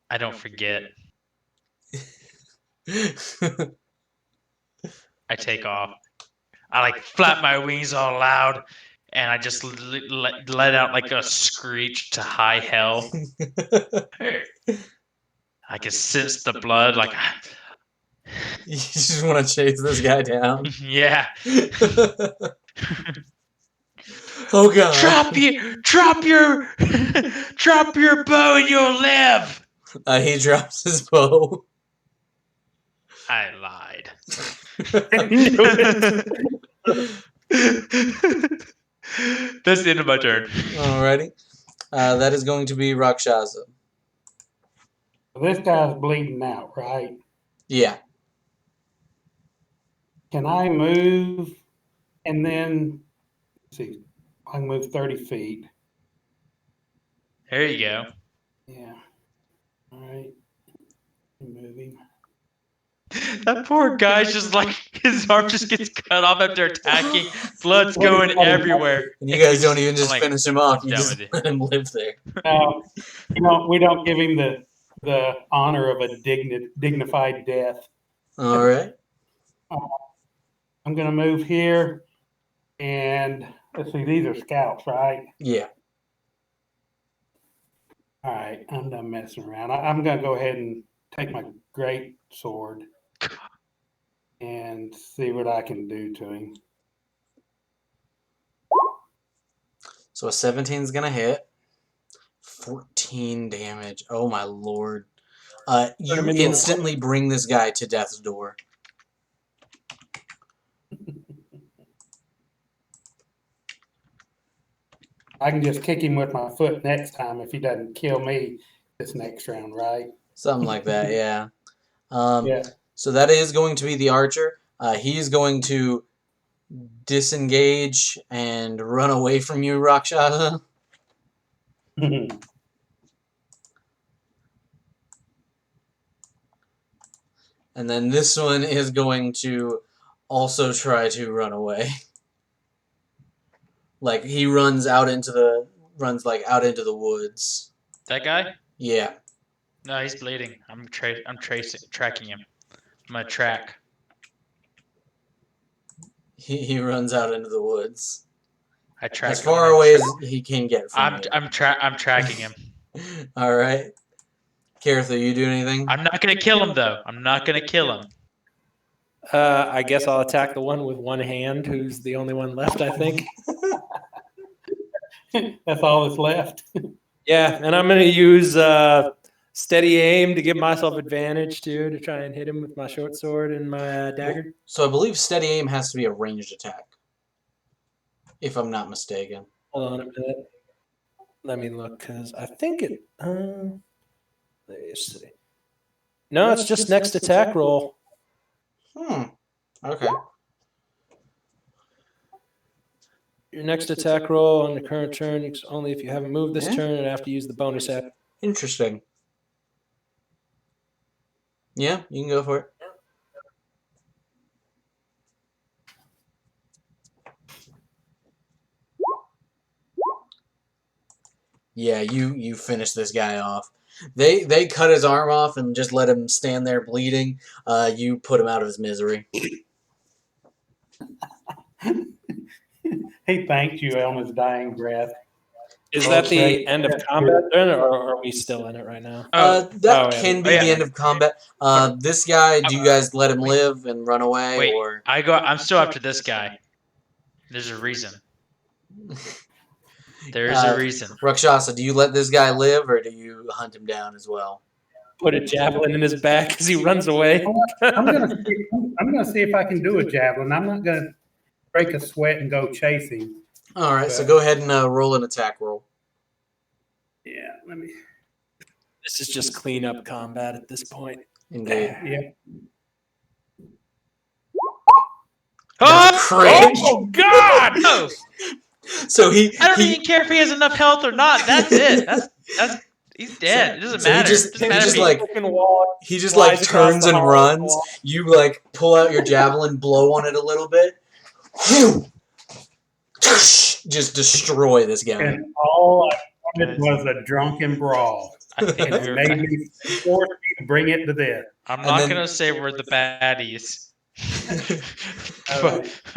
I don't forget. I take off. I like flap my wings all loud, and I just let out like a screech to high hell. I can sense the blood, like You just want to chase this guy down. yeah. Oh god! Drop your bow, and you'll live. He drops his bow. I lied. That's the end of my turn. Alrighty. That is going to be Rakshasa. This guy's bleeding out, right? Yeah. Can I move and then let's see? I can move 30 feet. There you go. Yeah. All right. Moving. That poor guy's just like his arm just gets cut off after attacking. Blood's going everywhere. And you guys don't even just like, finish him off. You done just with it. let him live there. We don't give him the honor of a dignified death. All right. All I'm going to move here. And let's see, these are scouts, right? Yeah. All right, I'm done messing around. I'm going to go ahead and take my great sword and see what I can do to him. So a 17 is gonna hit. 14 damage. Oh my lord. You instantly bring this guy to death's door. I can just kick him with my foot next time if he doesn't kill me this next round, right? Something like that, yeah. Yeah. So that is going to be the archer. He's going to disengage and run away from you, Rakshasa. And then this one is going to also try to run away. Like he runs out into the woods. That guy? Yeah. No, he's bleeding. I'm tracking him. I'm gonna track. He runs out into the woods. I track As him. far away as he can get from you. I'm tracking him. All right. Kareth, are you doing anything? I'm not gonna kill him though. I'm not gonna kill him. I guess I'll attack the one with one hand, who's the only one left, I think. That's all that's left. Yeah, and I'm going to use steady aim to give myself advantage, too, to try and hit him with my short sword and my dagger. So I believe steady aim has to be a ranged attack, if I'm not mistaken. Hold on a minute. Let me look, because I think it... let's see. No, it's just next attack roll. Okay. Your next attack roll on the current turn is only if you haven't moved this turn and have to use the bonus action. Interesting. Yeah, you can go for it. Yeah, you finish this guy off. They cut his arm off and just let him stand there bleeding. You put him out of his misery. He thanked you on his dying breath. Is that the end of combat then, or are we still in it right now? That can be the end of combat. This guy, do you guys let him live and run away? Wait, or I'm still after this guy. There's a reason. There is a reason. Rakshasa, do you let this guy live or do you hunt him down as well? Put a javelin in his back as he runs away. I'm gonna see if I can do a javelin. I'm not gonna break a sweat and go chasing. All right, so go ahead and roll an attack roll. Yeah, let me. This is just clean up combat at this point. Indeed. Yeah. Oh God! No. So I don't even care if he has enough health or not. That's it. That's he's dead. It doesn't matter. He just turns and runs. You like pull out your javelin, blow on it a little bit. Just destroy this guy. And all I wanted was a drunken brawl. I think And made me forced me to bring it to this. I'm not gonna say we're the baddies.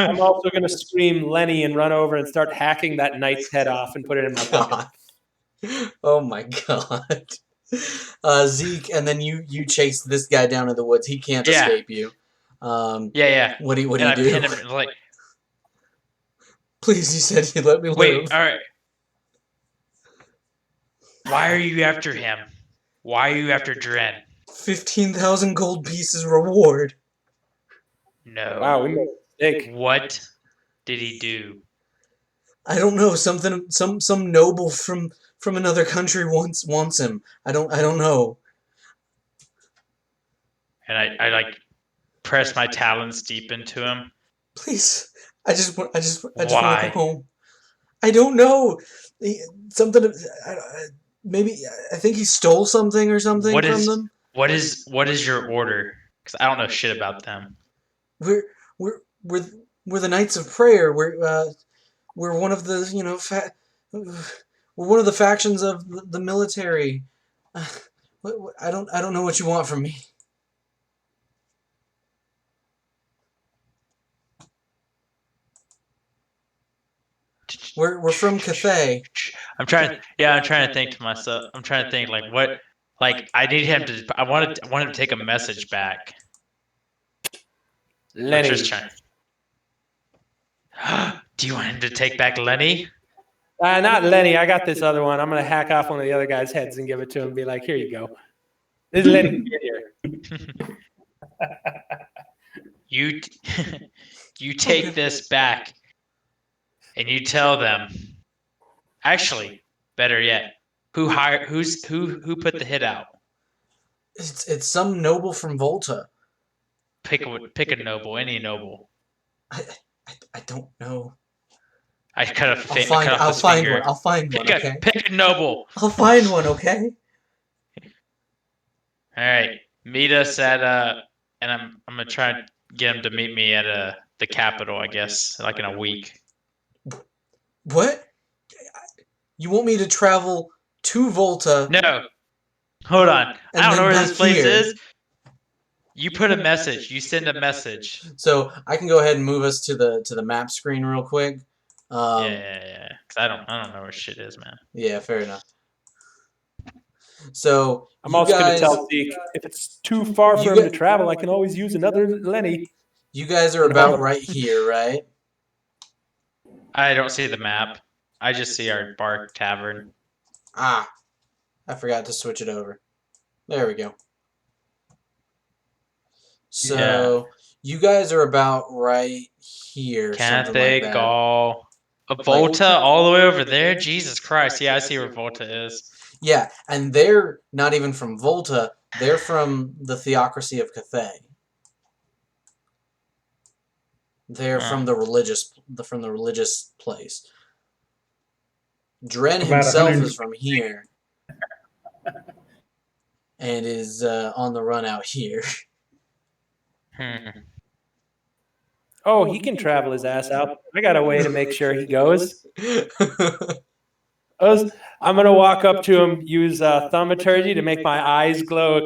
I'm also going to scream Lenny and run over and start hacking that knight's head off and put it in my pocket. Oh my God. Zeke, and then you chase this guy down in the woods. He can't escape you. Yeah. What do you do? I pin him, like, please, you said you'd let me live. Wait, all right. Why are you after him? Why are you after Dren? 15,000 gold pieces reward. No. Wow, we made a mistake. What did he do? I don't know. Some noble from another country wants him. I don't know. And I like press my talons deep into him. Please, I just want to go home. I don't know. Something. Maybe I think he stole something or something from them. What is your order? Because I don't know shit about them. We're the Knights of Prayer. We're one of the we're one of the factions of the military. I don't know what you want from me. We're from Cathay. I'm trying. Yeah, I'm trying to think to myself. I'm trying to think like what. Like I need him to. I wanted to take a message back. I'm Lenny. just trying. Do you want him to take back Lenny? Not Lenny. I got this other one. I'm gonna hack off one of the other guys' heads and give it to him. And be like, here you go. This is Lenny. Get here. You you take this back, and you tell them. Actually, better yet, who put the hit out? It's some noble from Volta. Pick a noble, any noble. I don't know. I cut off. I'll find one. I'll find one. Okay. Pick a noble. I'll find one. Okay. All right. Meet us at and I'm gonna try and get him to meet me at the capital. I guess like in a week. What? You want me to travel to Volta? No. Hold on. I don't know where this place here. is. You put a message. You send a message. So I can go ahead and move us to the map screen real quick. Yeah. Cause I don't know where shit is, man. Yeah, fair enough. So I'm also going to tell Zeke, if it's too far for him to travel, I can always use another Lenny. You guys are about right here, right? I don't see the map. I just see our bar tavern. Ah, I forgot to switch it over. There we go. So you guys are about right here. Cathay, like Gaul, Volta, all the way over there. Jesus Christ! Yeah, I see where Volta is. Yeah, and they're not even from Volta. They're from the Theocracy of Cathay. They're from the religious place. Dren himself is from here, and is on the run out here. Oh, he can travel his ass out. I got a way to make sure he goes. I'm going to walk up to him, use thaumaturgy to make my eyes glow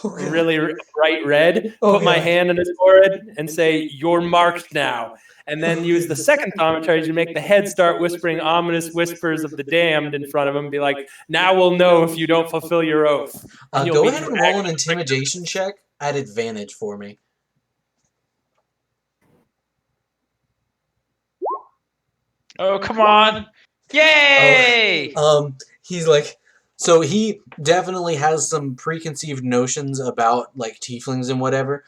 really bright red, put my hand on his forehead and say, "You're marked now." And then use the second thaumaturgy to make the head start whispering ominous whispers of the damned in front of him. Be like, "Now we'll know if you don't fulfill your oath." Go ahead and roll an intimidation check at advantage for me. Oh, come on. Yay! He's like, so he definitely has some preconceived notions about like tieflings and whatever.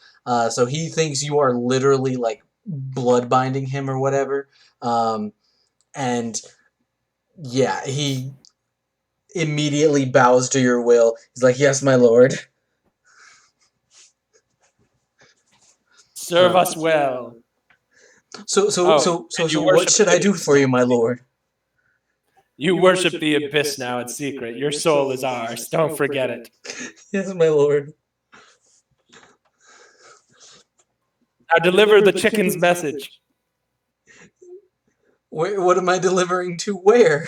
So he thinks you are literally like blood binding him or whatever. And yeah, he immediately bows to your will. He's like, "Yes, my lord. Serve us well." So what should I do for you, my lord? You worship the abyss now in secret. Your soul is ours. Don't forget it. Yes, my lord. Now deliver the chicken's message. What am I delivering to where?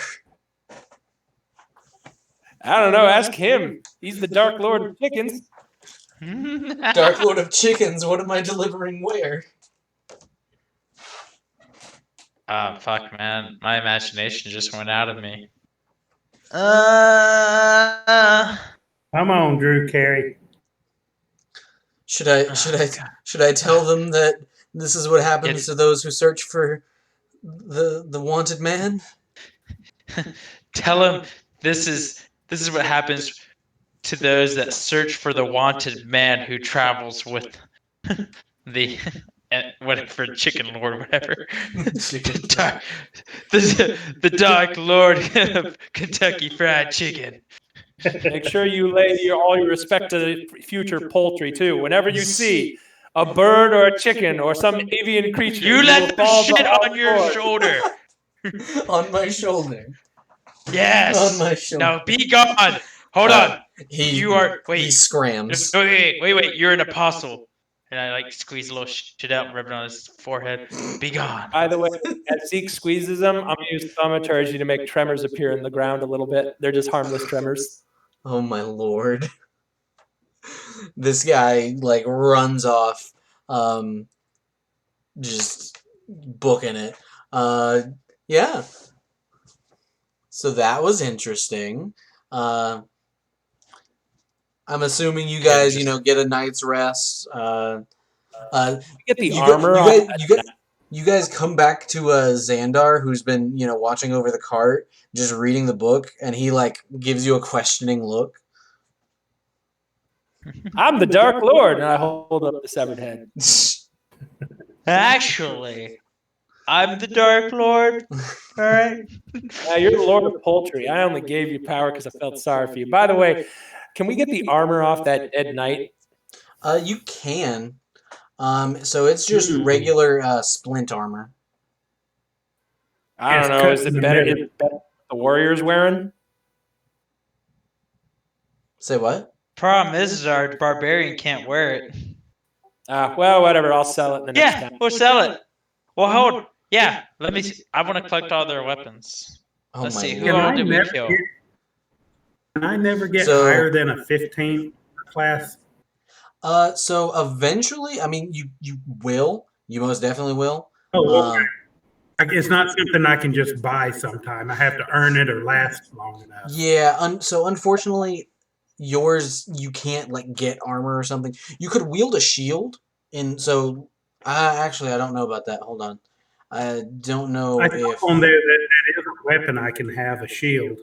I don't know. Ask him. He's the Dark Lord of Chickens. Dark Lord of Chickens, what am I delivering where? Fuck, man. My imagination just went out of me. Come on, Drew Carey. Should I tell them that this is what happens to those who search for the wanted man? Tell them this is what happens to those that search for the wanted man who travels with the whatever chicken lord, whatever. the dark lord of Kentucky Fried Chicken. Make sure you lay all your respect to the future poultry too. Whenever you see a bird or a chicken or some avian creature, you let them shit on your shoulder. On my shoulder. Yes. On my shoulder. Now be gone. Hold on. He scrams. Wait. You're an apostle. And I like squeeze a little shit out and rub it on his forehead. Be gone. By the way, as Zeke squeezes them, I'm going to use thaumaturgy to make tremors appear in the ground a little bit. They're just harmless tremors. Oh my lord. This guy like runs off, just booking it. Yeah. So that was interesting. I'm assuming you guys, get a night's rest. Get the You armor you on. you guys come back to Xandar, who's been watching over the cart, just reading the book, and he gives you a questioning look. I'm the Dark Lord, and I hold up the severed head. Actually, I'm the Dark Lord. All right. You're the Lord of Poultry. I only gave you power because I felt sorry for you. By the way, can we get the armor off that dead knight? You can. So it's just regular splint armor. I don't know. Is it better the warrior's wearing? Say what? Problem is our barbarian can't wear it. Well, whatever. I'll sell it in the next time. We'll sell it. Well, hold. Yeah, let me. See. I want to collect all their weapons. Oh Let's my see, who lord. all did we kill? Can I never get So- higher than a 15 class? So eventually, I mean, you will. You most definitely will. Oh, okay. It's not something I can just buy sometime. I have to earn it or last long enough. Yeah. So unfortunately, yours you can't get armor or something. You could wield a shield, and so actually I don't know about that. Hold on, I don't know I if saw on there that is a weapon I can have a shield.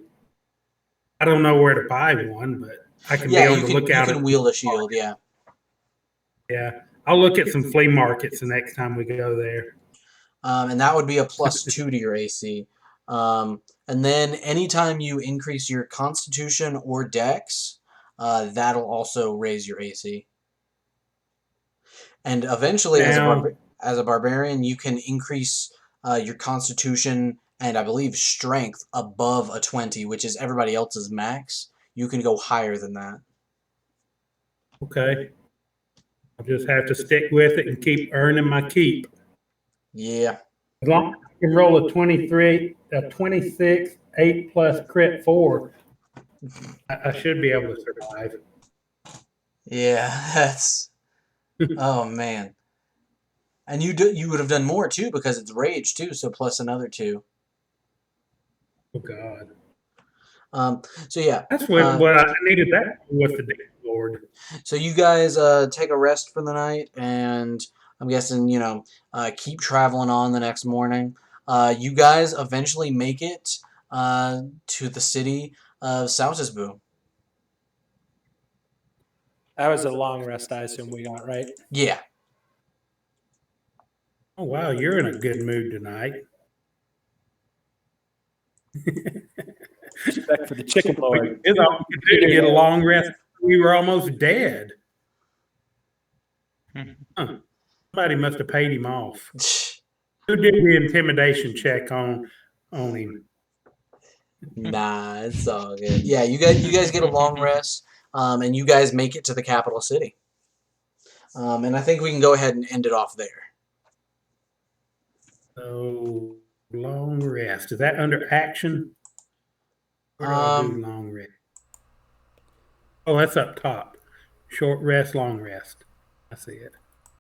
I don't know where to buy one, but I can be on the lookout. You can wield a shield. Yeah. Yeah, I'll look at some flea markets the next time we go there. And that would be a +2 to your AC. And then anytime you increase your Constitution or Dex, that'll also raise your AC. And eventually, as a barbarian, you can increase your Constitution and I believe Strength above a 20, which is everybody else's max. You can go higher than that. Okay. I'll just have to stick with it and keep earning my keep. Yeah. As long as I can roll a 23, a 26, 8 plus crit 4, I should be able to survive. Yeah, that's... Oh, man. And you would have done more, too, because it's rage, too, so plus another 2. Oh, God. So, yeah. That's what I needed that with the Death Lord. So you guys take a rest for the night, and I'm guessing, keep traveling on the next morning. You guys eventually make it to the city of Sautisbu. That was a long rest, I assume we got, right? Yeah. Oh, wow, you're in a good mood tonight. Respect for the chicken lord. It's all we could do to get a long rest. We were almost dead. Huh. Somebody must have paid him off. Who did the intimidation check on him? Nah, it's all good. Yeah, you guys get a long rest, and you guys make it to the capital city. And I think we can go ahead and end it off there. So, long rest. Is that under action? Where do I do long rest? Oh, that's up top. Short rest, long rest. I see it.